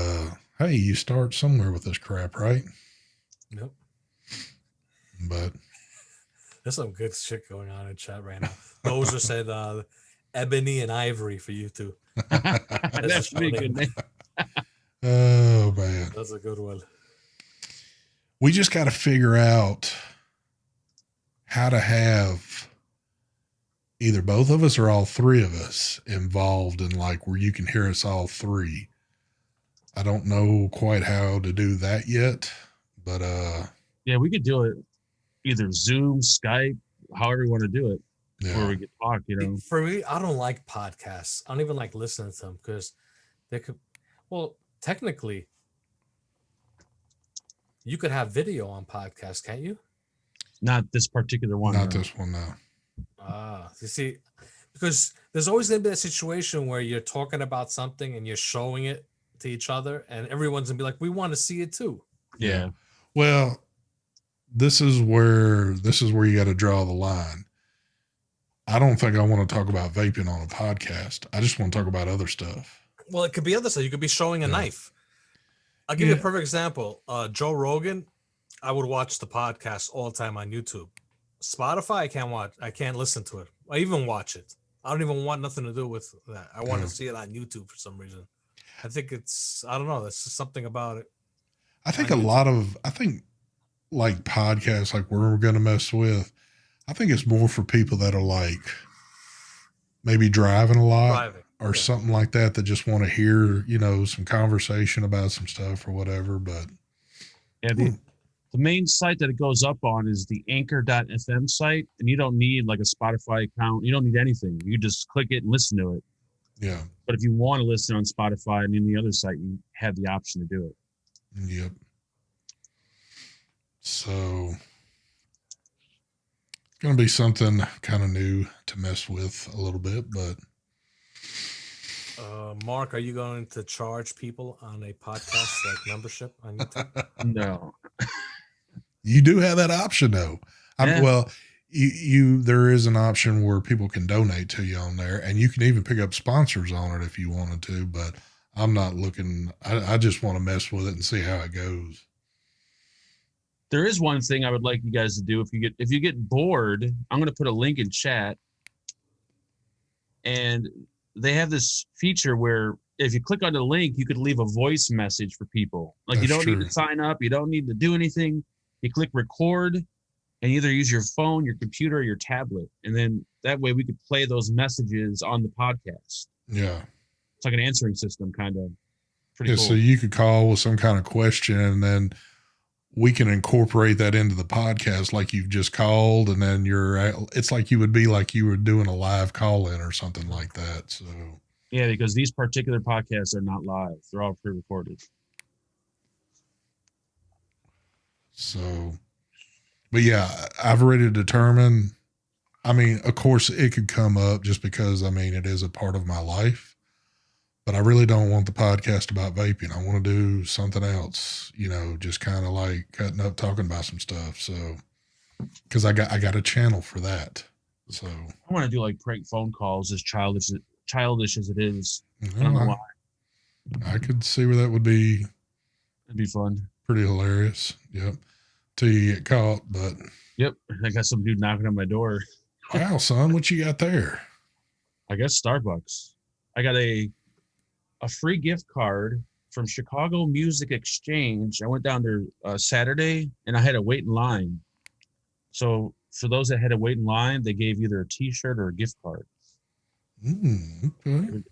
hey, you start somewhere with this crap, right? Nope. But There's some good shit going on in chat right now. Dozer said ebony and ivory for you two. That's pretty good name. oh man, That's a good one. we just got to figure out how to have either both of us or all three of us involved in, like, where you can hear us all three. I don't know quite how to do that yet, but Yeah, we could do it either Zoom, Skype, however you want to do it, where we could talk, you know. For me, I don't like podcasts. I don't even like listening to them because they could, well, technically, you could have video on podcasts, can't you? Not this particular one. not no. this one now. You see, because there's always going to be a situation where you're talking about something and you're showing it to each other, and everyone's going to be like, we want to see it too. Yeah. Well, this is where you got to draw the line. I don't think I want to talk about vaping on a podcast. I just want to talk about other stuff. Well, it could be other stuff. You could be showing a knife. I'll give you a perfect example. Joe Rogan, I would watch the podcast all the time on YouTube. Spotify, I can't watch. I can't listen to it. I even watch it. I don't even want nothing to do with that. I want to see it on YouTube for some reason. I think I don't know. There's just something about it. I think like podcasts, like we're going to mess with, I think it's more for people that are like maybe driving a lot or something like that just want to hear, some conversation about some stuff or whatever. But yeah, the main site that it goes up on is the anchor.fm site, and you don't need like a Spotify account. You don't need anything. You just click it and listen to it. Yeah. But if you want to listen on Spotify and any other site, you have the option to do it. Yep. So it's going to be something kind of new to mess with a little bit, but. Mark, are you going to charge people on a podcast like membership on YouTube? No. You do have that option though. Yeah. Well, there is an option where people can donate to you on there, and you can even pick up sponsors on it if you wanted to, but I'm not looking. I just want to mess with it and see how it goes. There is one thing I would like you guys to do. If you get bored, I'm going to put a link in chat, and they have this feature where if you click on the link, you could leave a voice message for people. Like That's you don't true. need to sign up. You don't need to do anything. You click record and either use your phone, your computer, or your tablet. And then that way we could play those messages on the podcast. Yeah. It's like an answering system, kind of. Pretty cool. So you could call with some kind of question, and then we can incorporate that into the podcast like you've just called, and then it's like you would be like you were doing a live call-in or something like that. So yeah, because these particular podcasts are not live. They're all pre-recorded. So, but yeah, I've already determined, I mean, of course it could come up just because, I mean, it is a part of my life, but I really don't want the podcast about vaping. I want to do something else, just kind of like cutting up, talking about some stuff. So, cause I got a channel for that. So I want to do like prank phone calls, as childish as it is. I don't know why. I could see where that would be. It'd be fun. Pretty hilarious. Yep. Till you get caught, but. Yep. I got some dude knocking on my door. Wow, son, what you got there? I guess Starbucks. I got a free gift card from Chicago Music Exchange. I went down there Saturday, and I had to wait in line. So for those that had to wait in line, they gave either a T-shirt or a gift card. Okay.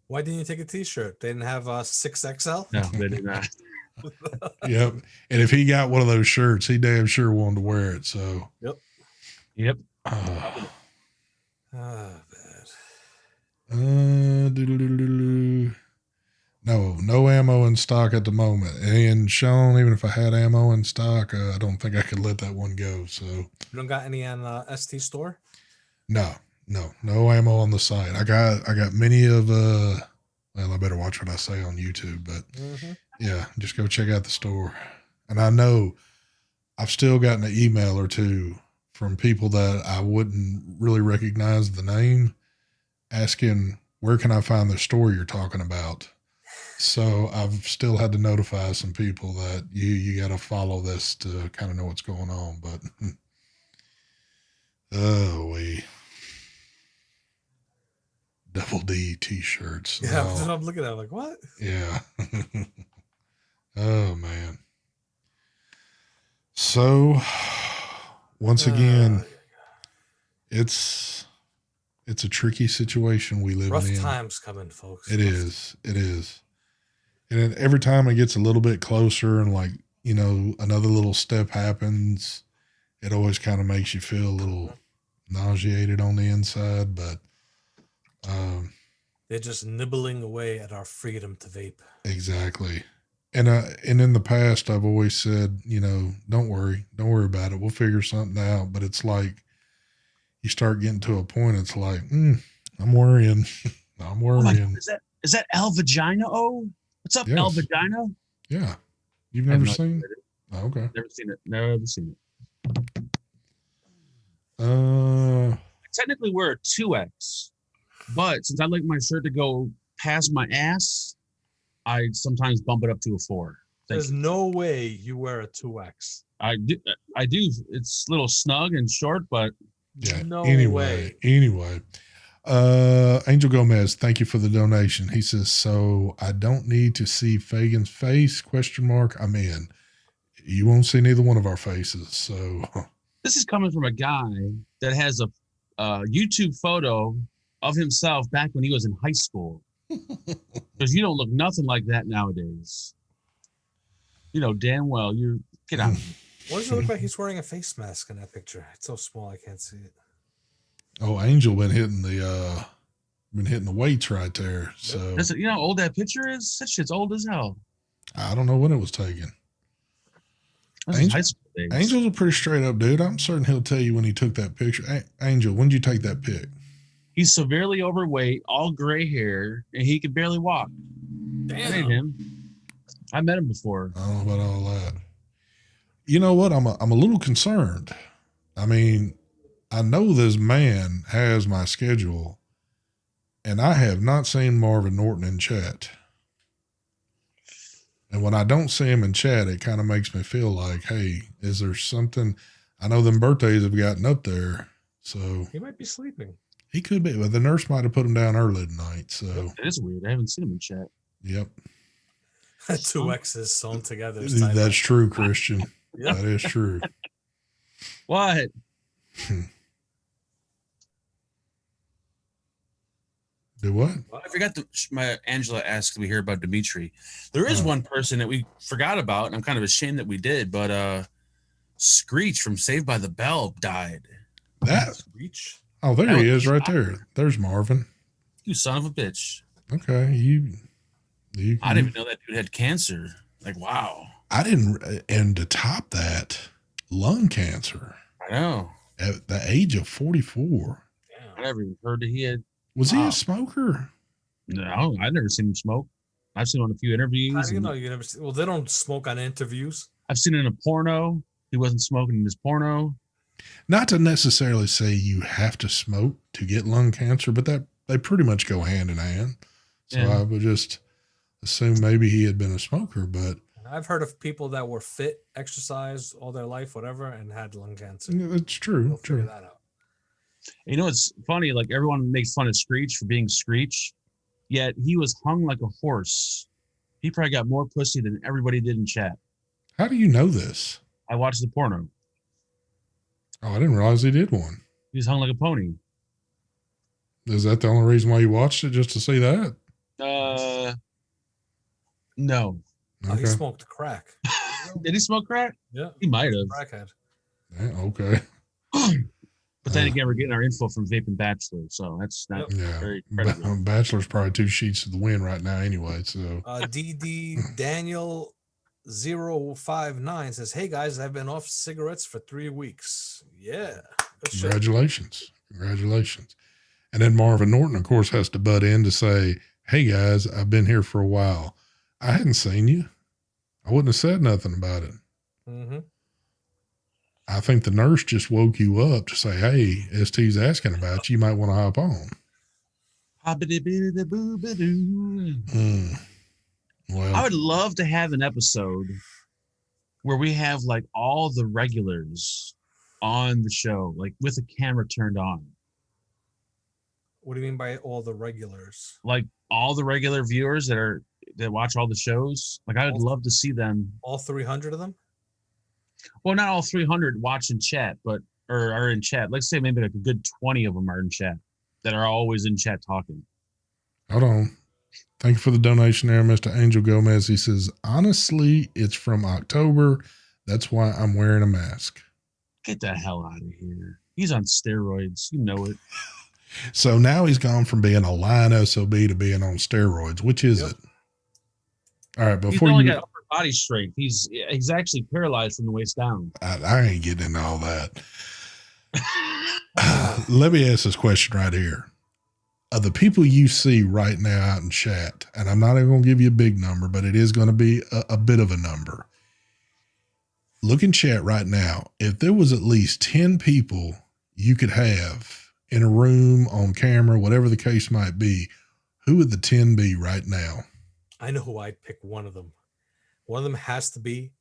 Why didn't you take a T-shirt? They didn't have 6XL? No, they did not. Yep. And if he got one of those shirts, he damn sure wanted to wear it. So. Yep. No ammo in stock at the moment. And Sean, even if I had ammo in stock, I don't think I could let that one go. So. You don't got any on ST store? No ammo on the site. I got many of well, I better watch what I say on YouTube, but yeah, just go check out the store. And I know I've still gotten an email or two from people that I wouldn't really recognize the name, asking where can I find the store you're talking about. So I've still had to notify some people that you got to follow this to kind of know what's going on. But Double D t-shirts. Yeah, no. I'm looking at it like, what? Yeah. Oh man. So once again, it's a tricky situation we live in. Rough times coming, folks. It is. And every time it gets a little bit closer and like, another little step happens, it always kind of makes you feel a little nauseated on the inside, but they're just nibbling away at our freedom to vape. Exactly. And in the past, I've always said, don't worry about it. We'll figure something out. But it's like you start getting to a point. It's like, I'm worrying. I'm worrying. Oh, is that El Vagina? Oh, what's up, yes. El Vagina? Yeah. You've never seen it? Oh, okay. Never seen it. Technically, we're a 2X. But since I like my shirt to go past my ass, I sometimes bump it up to a 4. There's no way you wear a 2X. I do. It's a little snug and short, but Yeah. No Anyway. Angel Gomez, thank you for the donation. He says, so I don't need to see Fagan's face, ? I'm in. You won't see neither one of our faces. So this is coming from a guy that has a YouTube photo of himself back when he was in high school. Because you don't look nothing like that nowadays. You know damn well you get out. What does it look like he's wearing a face mask in that picture? It's so small I can't see it. Oh, Angel been hitting the weights right there. So You know how old that picture is? That shit's old as hell. I don't know when it was taken. Angel's a pretty straight up dude. I'm certain he'll tell you when he took that picture. Angel, when did you take that pic? He's severely overweight, all gray hair, and he can barely walk. Damn. That ain't him. I met him before. I don't know about all that. You know what? I'm a little concerned. I mean, I know this man has my schedule, and I have not seen Marvin Norton in chat. And when I don't see him in chat, it kind of makes me feel like, hey, is there something? I know them birthdays have gotten up there, so he might be sleeping. He could be, but the nurse might have put him down early tonight. So that is weird. I haven't seen him in chat. Yep. 2 X's sewn together. That's true, Christian. Yep. That is true. What? Do what? Well, I forgot my Angela asked me here about Dimitri. There is one person that we forgot about, and I'm kind of ashamed that we did, but Screech from Saved by the Bell died. That Screech? Oh, there he is right there. There's Marvin. You son of a bitch. Okay. You I didn't even know that dude had cancer. Like, wow. I didn't, and to top that, lung cancer. I know. At the age of 44. Damn. I never even heard that he had. Was he a smoker? No, I've never seen him smoke. I've seen him on a few interviews. How do you know you never see? Well, they don't smoke on interviews. I've seen it in a porno. He wasn't smoking in his porno. Not to necessarily say you have to smoke to get lung cancer, but that they pretty much go hand in hand. So I would just assume maybe he had been a smoker, but I've heard of people that were fit, exercised all their life, whatever, and had lung cancer. That's true. We'll figure that out. You know, it's funny, like everyone makes fun of Screech for being Screech, yet he was hung like a horse. He probably got more pussy than everybody did in chat. How do you know this? I watched the porno. Oh, I didn't realize he did one. He was hung like a pony. Is that the only reason why you watched it, just to see that? No. Oh, he smoked crack. Did he smoke crack? Yeah. He might have. Crackhead. Yeah, okay. But then again, we're getting our info from Vape and Bachelor, so that's not very credible. Bachelor's probably 2 sheets to the wind right now anyway. So DD Daniel 059 says, "Hey guys, I've been off cigarettes for 3 weeks." Yeah. Congratulations. And then Marvin Norton, of course, has to butt in to say, "Hey guys, I've been here for a while. I hadn't seen you. I wouldn't have said nothing about it." Mm-hmm. I think the nurse just woke you up to say, "Hey, ST's asking about you. You might want to hop on." Well, I would love to have an episode where we have like all the regulars on the show, like with the camera turned on. What do you mean by all the regulars? Like all the regular viewers that watch all the shows. Like I would love to see them. All 300 of them? Well, not all 300 watch in chat, but or are in chat. Let's say maybe like a good 20 of them are in chat that are always in chat talking. Hold on. Thank you for the donation there, Mr. Angel Gomez. He says, honestly, it's from October. That's why I'm wearing a mask. Get the hell out of here. He's on steroids. You know it. So now he's gone from being a lying SOB to being on steroids. Which is it? All right, before he's only you got upper body strength. He's actually paralyzed from the waist down. I ain't getting into all that. Let me ask this question right here. Of the people you see right now out in chat, and I'm not even going to give you a big number, but it is going to be a bit of a number. Look in chat right now. If there was at least 10 people you could have in a room, on camera, whatever the case might be, who would the 10 be right now? I know who I'd pick one of them. One of them has to be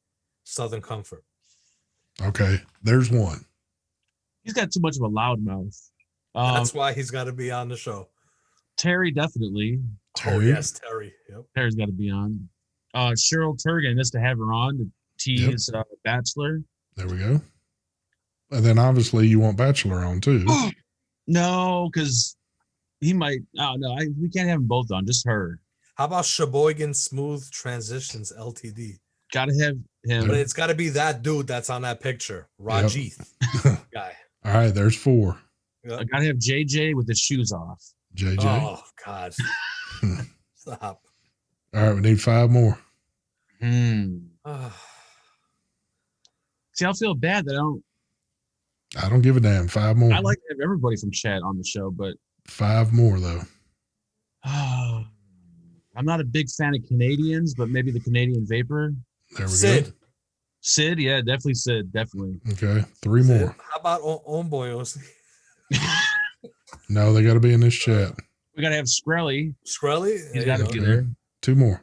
Southern Comfort. Okay, there's one. He's got too much of a loud mouth. That's why he's got to be on the show. Terry, definitely. Oh, yes, Terry. Yep. Terry's got to be on. Cheryl Turgan, just to have her on to tease Bachelor. There we go. And then obviously you want Bachelor on too. No, because he might. Oh, no, we can't have them both on, just her. How about Sheboygan Smooth Transitions Ltd? Got to have him. But it's got to be that dude that's on that picture, Rajith guy. All right, there's 4. I got to have JJ with his shoes off. JJ. Oh, God. Stop. All right, we need 5 more. See, I feel bad that I don't give a damn. 5 more. I like to have everybody from chat on the show, but 5 more though. I'm not a big fan of Canadians, but maybe the Canadian Vapor. There we Sid. go. Sid, yeah, definitely Sid, definitely. Okay, 3 more. How about Omboy? No, they got to be in this chat. We got to have Skrelly. Skrelly? He's got to be there. 2 more.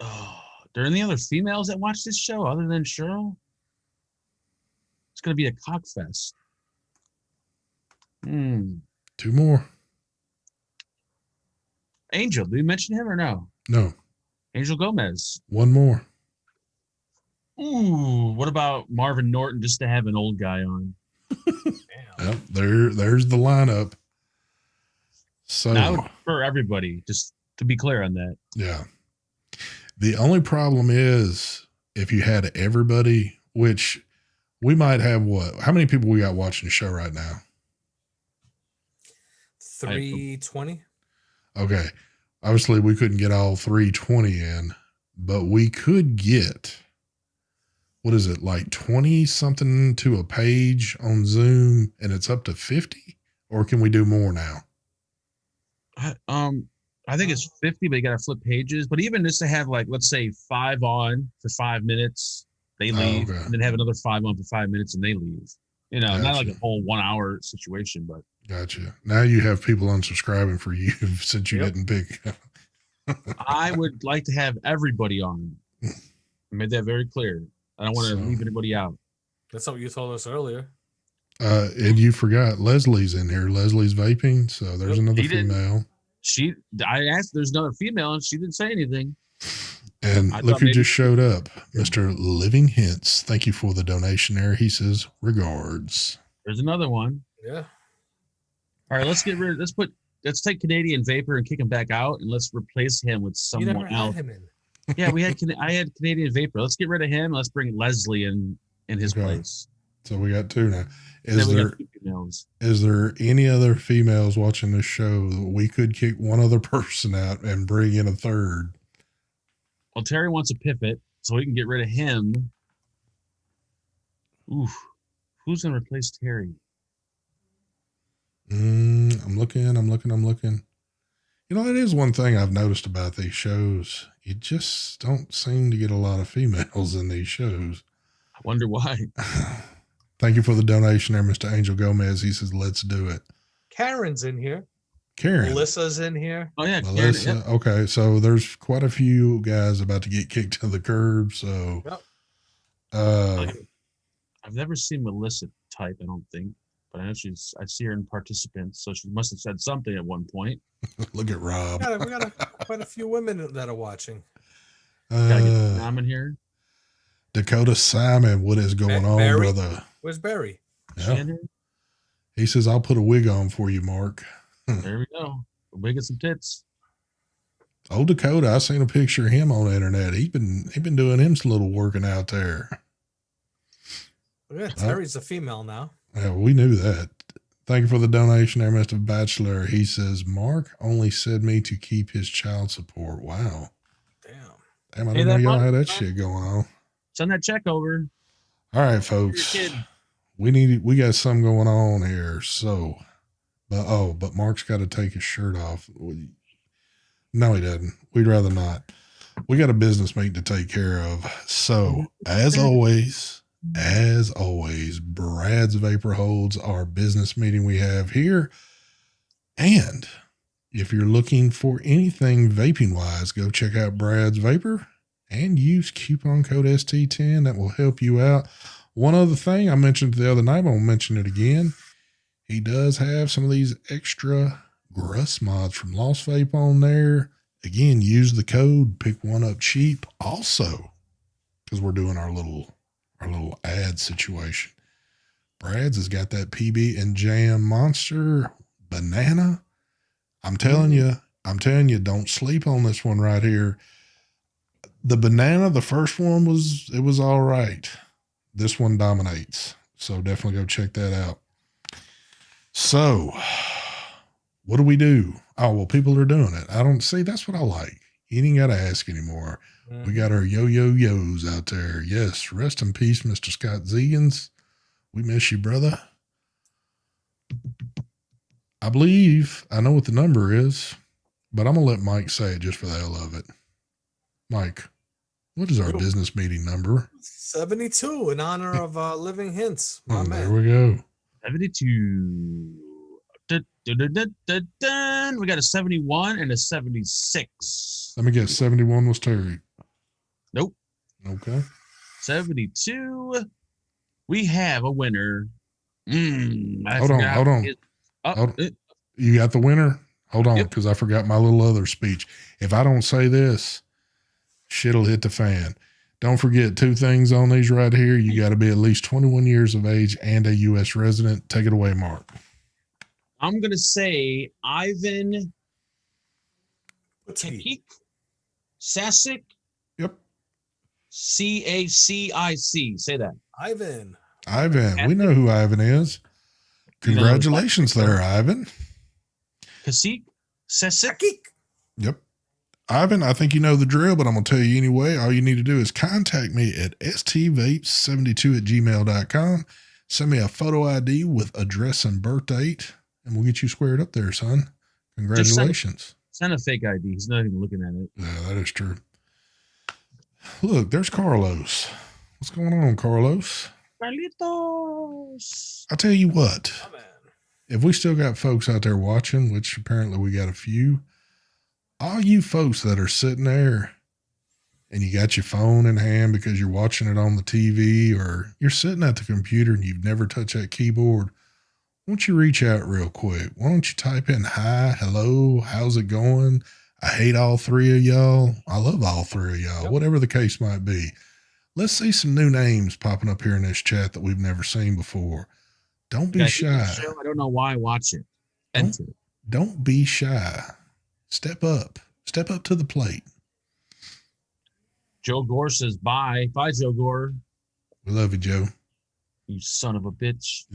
Oh, are there any other females that watch this show other than Cheryl? It's going to be a cockfest. 2 more. Angel, did we mention him or no? No. Angel Gomez. 1 more. Ooh, what about Marvin Norton just to have an old guy on? Yep, there's the lineup. So Now, I would prefer everybody, just to be clear on that. yeah. The only problem is if you had everybody, which we might have what? How many people we got watching the show right now? 320? Okay. Obviously, we couldn't get all 320 in, but we could get, what is it, like 20 something to a page on Zoom, and it's up to 50? Or can we do more now? I think it's 50, but you got to flip pages. But even just to have, like, let's say 5 on for 5 minutes, they leave, okay. and then have another 5 on for 5 minutes, and they leave. You know, not like Gotcha. a whole 1 hour situation, but. Gotcha. Now you have people unsubscribing for you since you didn't pick. I would like to have everybody on. I made that very clear. I don't want to leave anybody out. That's what you told us earlier. And you forgot Leslie's in here. Leslie's vaping. So there's another female. I asked, there's another female, and she didn't say anything. And look who just showed up. Mr. Living Hints. Thank you for the donation there. He says, regards. There's another one. Yeah. All right, let's take Canadian Vapor and kick him back out, and let's replace him with You someone never else. had him in. Yeah, I had Canadian Vapor. Let's get rid of him. Let's bring Leslie in his place. So we got 2 now. Then we got 2 females. Is there any other females watching this show that we could kick one other person out and bring in a third? Well, Terry wants a pivot, so we can get rid of him. Oof. Who's going to replace Terry? I'm looking. You know, that is one thing I've noticed about these shows. You just don't seem to get a lot of females in these shows. I wonder why. Thank you for the donation there, Mr. Angel Gomez. He says, let's do it. Karen's in here. Karen. Melissa's in here. Oh, yeah. Melissa. Karen, yeah. Okay, so there's quite a few guys about to get kicked to the curb. So, I've never seen Melissa type, I don't think. But I know I see her in participants, so she must have said something at one point. Look at Rob. We got quite a few women that are watching. Gotta get Tom in here. Dakota Simon, what is going on, Barry? brother? Where's Barry? Yeah. He says, I'll put a wig on for you, Mark. There we go. We'll get some tits. Old Dakota, I seen a picture of him on the internet. He been doing him some little working out there. Yeah, Terry's a female now. Yeah, we knew that. Thank you for the donation there, Mr. Bachelor. He says, Mark only said me to keep his child support. Wow. Damn, I didn't know y'all had that shit going on. Send that check over. All right, folks. We got something going on here. So, but Mark's got to take his shirt off. No, he doesn't. We'd rather not. We got a business meeting to take care of. So, as always, Brad's Vapor holds our business meeting we have here. And if you're looking for anything vaping wise, go check out Brad's Vapor and use coupon code ST10. That will help you out. One other thing I mentioned the other night, but I'll mention it again. He does have some of these extra Grust mods from Lost Vape on there. Again, use the code, pick one up cheap. Also, because we're doing our little ad situation. Brad's has got that PB and Jam Monster Banana. I'm telling you, don't sleep on this one right here. The banana, the first one was all right. This one dominates. So definitely go check that out. So what do we do? Oh, well, people are doing it. I don't see. That's what I like. You ain't got to ask anymore. We got our yo-yo-yos out there. Yes. Rest in peace, Mr. Scott Zegans. We miss you, brother. I believe I know what the number is, but I'm going to let Mike say it just for the hell of it. Mike, what is our business meeting number? 72 in honor of Living Hints. My man. There we go. 72. We got a 71 and a 76. Let me guess. 71 was Terry. Nope. Okay. 72. We have a winner. Hold on. You got the winner? Hold on, because I forgot my little other speech. If I don't say this, shit'll hit the fan. Don't forget 2 things on these right here. You got to be at least 21 years of age and a U.S. resident. Take it away, Mark. I'm going to say Ivan Cacic. Sasic. Yep. Cacic. Say that. Ivan. We know who Ivan is. Congratulations there, Ivan. Cacic. Sasic. Yep. Ivan, I think you know the drill, but I'm going to tell you anyway. All you need to do is contact me at stvapes72@gmail.com. Send me a photo ID with address and birth date, and we'll get you squared up there, son. Congratulations. Send a fake ID. He's not even looking at it. Yeah, that is true. Look, there's Carlos. What's going on, Carlos? Carlitos. I'll tell you what. Oh, man. If we still got folks out there watching, which apparently we got a few, all you folks that are sitting there and you got your phone in hand because you're watching it on the TV or you're sitting at the computer and you've never touched that keyboard, why don't you reach out real quick? Why don't you type in hi, hello, how's it going? I hate all 3 of y'all. I love all 3 of y'all, whatever the case might be. Let's see some new names popping up here in this chat that we've never seen before. Don't be shy. I don't know why I watch it. Enter. Don't be shy. Step up. Step up to the plate. Joe Gore says bye. Bye, Joe Gore. We love you, Joe. You son of a bitch.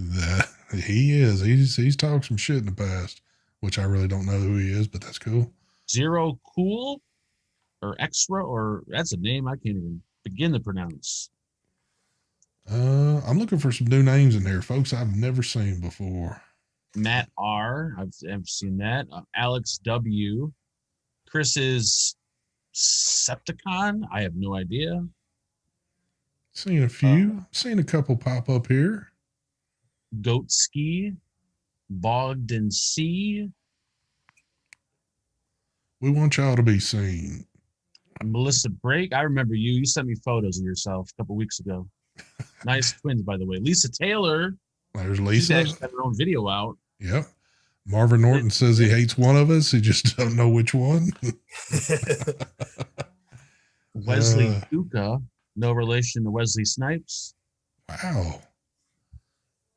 He is. He's talked some shit in the past, which I really don't know who he is, but that's cool. Zero Cool or Extra, or that's a name I can't even begin to pronounce. I'm looking for some new names in here, folks I've never seen before. Matt R. I've seen that. Alex W. Chris is Septicon. I have no idea. Seen a few. Seen a couple pop up here. Goat Ski. Bogdan C. We want y'all to be seen. Melissa Brake. I remember you. You sent me photos of yourself a couple weeks ago. Nice twins, by the way. Lisa Taylor. There's She's Lisa. actually got her own video out. Yep. Marvin Norton says he hates one of us. He just don't know which one. Wesley Duca. No relation to Wesley Snipes. Wow.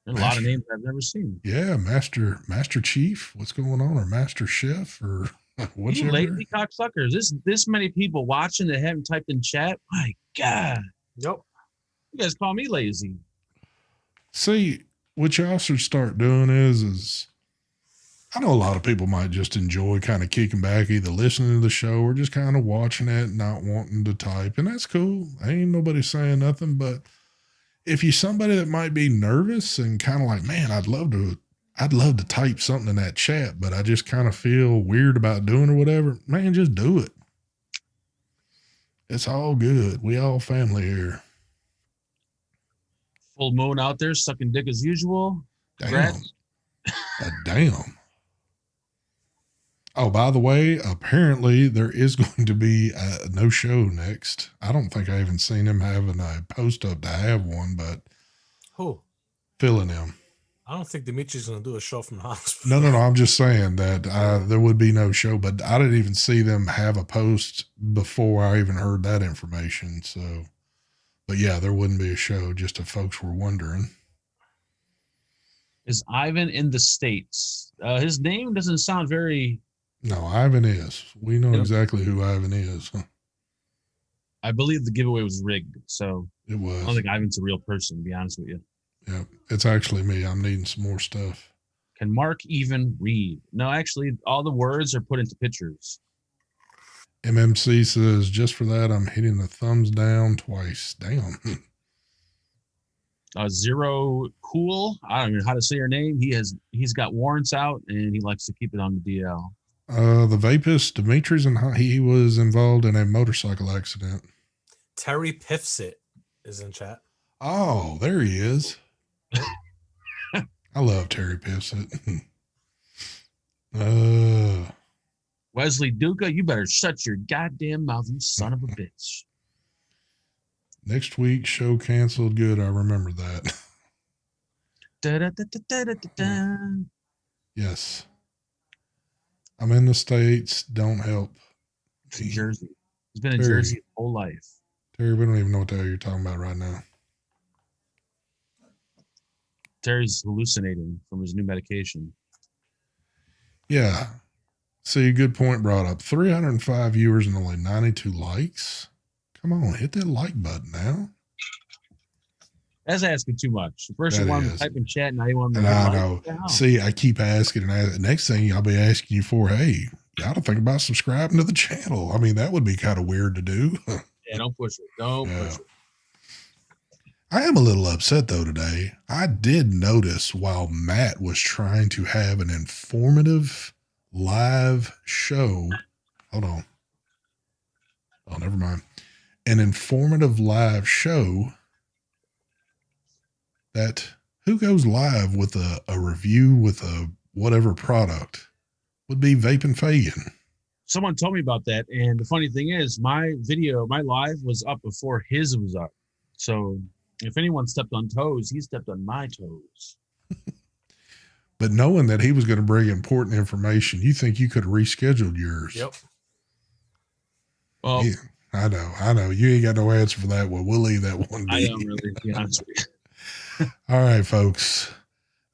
There's a lot of names I've never seen. Yeah, Master Chief. What's going on? Or Master Chef or whichever. You lazy cocksuckers. This many people watching that haven't typed in chat. My God. Nope. You guys call me lazy. See, what y'all should start doing is I know a lot of people might just enjoy kind of kicking back, either listening to the show or just kind of watching it, not wanting to type. And that's cool. Ain't nobody saying nothing. But if you're somebody that might be nervous and kind of like, man, I'd love to type something in that chat, but I just kind of feel weird about doing or whatever, man, just do it. It's all good. We all family here. Full moon out there sucking dick as usual. Damn. Damn. Oh, by the way, apparently there is going to be a no show next. I don't think I even seen him having a post up to have one, but Who? filling him. I don't think Dimitri's going to do a show from the hospital. No. I'm just saying that there would be no show, but I didn't even see them have a post before I even heard that information. So, but yeah, there wouldn't be a show, just if folks were wondering. Is Ivan in the States? His name doesn't sound very. No, Ivan is. We know exactly who Ivan is. I believe the giveaway was rigged, so It was. I don't think Ivan's a real person, to be honest with you. Yeah, it's actually me. I'm needing some more stuff. Can Mark even read? No, actually, all the words are put into pictures. MMC says, just for that, I'm hitting the thumbs down twice. Damn. Zero Cool. I don't know how to say your name. He's got warrants out and he likes to keep it on the DL. The vapist Dimitri's and he was involved in a motorcycle accident. Terry Pifsit is in chat. Oh, there he is. I love Terry Pifsit. Wesley Duca, you better shut your goddamn mouth, you son of a bitch. Next week, show canceled. Good, I remember that. Yes. I'm in the States. Don't help. Jersey. He's been in Jersey his whole life. Terry, we don't even know what the hell you're talking about right now. Terry's hallucinating from his new medication. Yeah. See, good point brought up. 305 viewers and only 92 likes. Come on, hit that like button now. That's asking too much. First you want to type in chat, now you want to. And I know. See, I keep asking, and next thing I'll be asking you for, hey, you ought to think about subscribing to the channel. I mean, that would be kind of weird to do. Yeah, don't push it. Don't push it. I am a little upset though today. I did notice while Matt was trying to have an informative live show. Hold on. Oh, never mind. An informative live show that who goes live with a review with a whatever product would be Vaping Fagan. Someone told me about that. And the funny thing is my live was up before his was up. So if anyone stepped on toes, he stepped on my toes. But knowing that he was going to bring important information, you think you could have rescheduled yours? Yep. Well, yeah, I know. You ain't got no answer for that one. We'll leave that one be. I don't really, to be honest with you. All right, folks.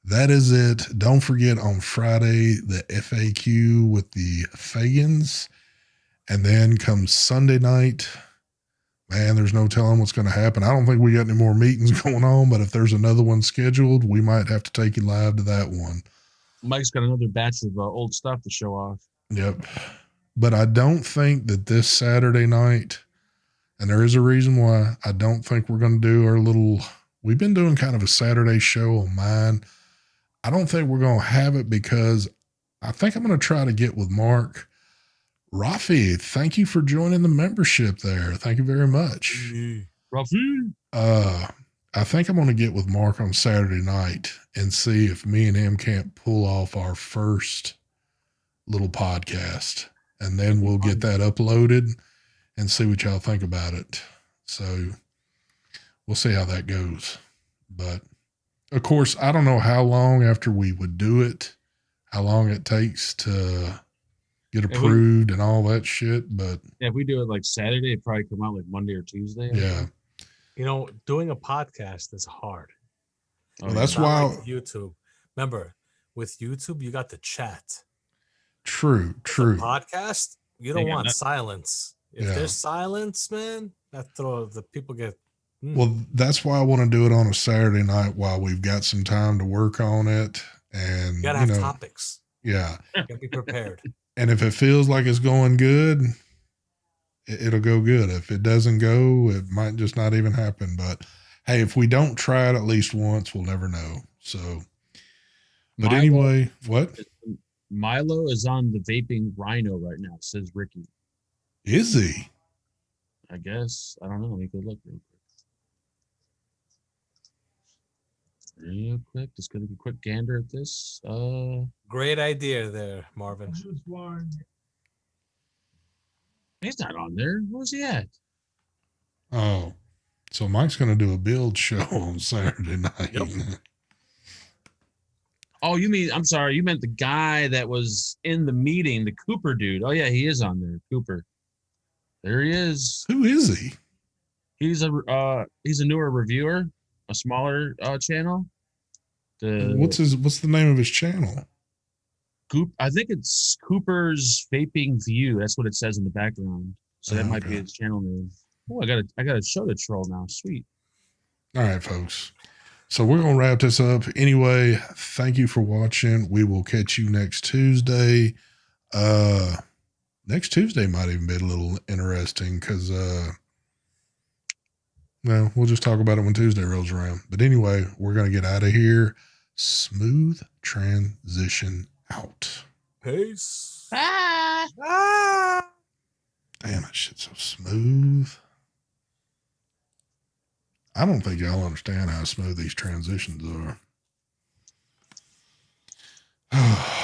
That is it. Don't forget on Friday, the FAQ with the Fagans. And then comes Sunday night. Man, there's no telling what's going to happen. I don't think we got any more meetings going on, but if there's another one scheduled, we might have to take you live to that one. Mike's got another batch of old stuff to show off. Yep. But I don't think that this Saturday night, and there is a reason why, I don't think we're going to do our little, we've been doing kind of a Saturday show on mine. I don't think we're going to have it because I think I'm going to try to get with Mark. Rafi, thank you for joining the membership there. Thank you very much. Rafi. I think I'm going to get with Mark on Saturday night and see if me and him can't pull off our first little podcast. And then we'll get that uploaded and see what y'all think about it. So we'll see how that goes. But of course, I don't know how long after we would do it, how long it takes to get approved and all that shit. But yeah, if we do it like Saturday, it'd probably come out like Monday or Tuesday. Yeah. You know, doing a podcast is hard. Well, that's why like YouTube. Remember, with YouTube, you got the chat. True. Podcast, you don't want silence. If there's silence, man, the people get. Well, that's why I want to do it on a Saturday night while we've got some time to work on it. And you gotta have topics. Yeah. You gotta be prepared. And if it feels like it's going good, it'll go good. If it doesn't go, it might just not even happen. But hey, if we don't try it at least once, we'll never know. So, but anyway, what? Milo is on the vaping rhino right now, says Ricky. Is he? I guess. I don't know. Let me go look real quick. Real quick, just gonna get a quick gander at this. Great idea there, Marvin. He's not on there. Where's he at? Oh, so Mike's going to do a build show on Saturday night. Yep. Oh, you mean? I'm sorry. You meant the guy that was in the meeting, the Cooper dude. Oh yeah, he is on there. Cooper. There he is. Who is he? He's a newer reviewer, a smaller channel. What's the name of his channel? I think it's Cooper's Vaping View. That's what it says in the background. So that might be his channel name. Oh, I got a show to troll now. Sweet. All right, folks. So we're going to wrap this up. Anyway, thank you for watching. We will catch you next Tuesday. Next Tuesday might even be a little interesting because, well, we'll just talk about it when Tuesday rolls around. But anyway, we're going to get out of here. Smooth transition out. Peace. Ah! Ah! Damn, that shit's so smooth. I don't think y'all understand how smooth these transitions are.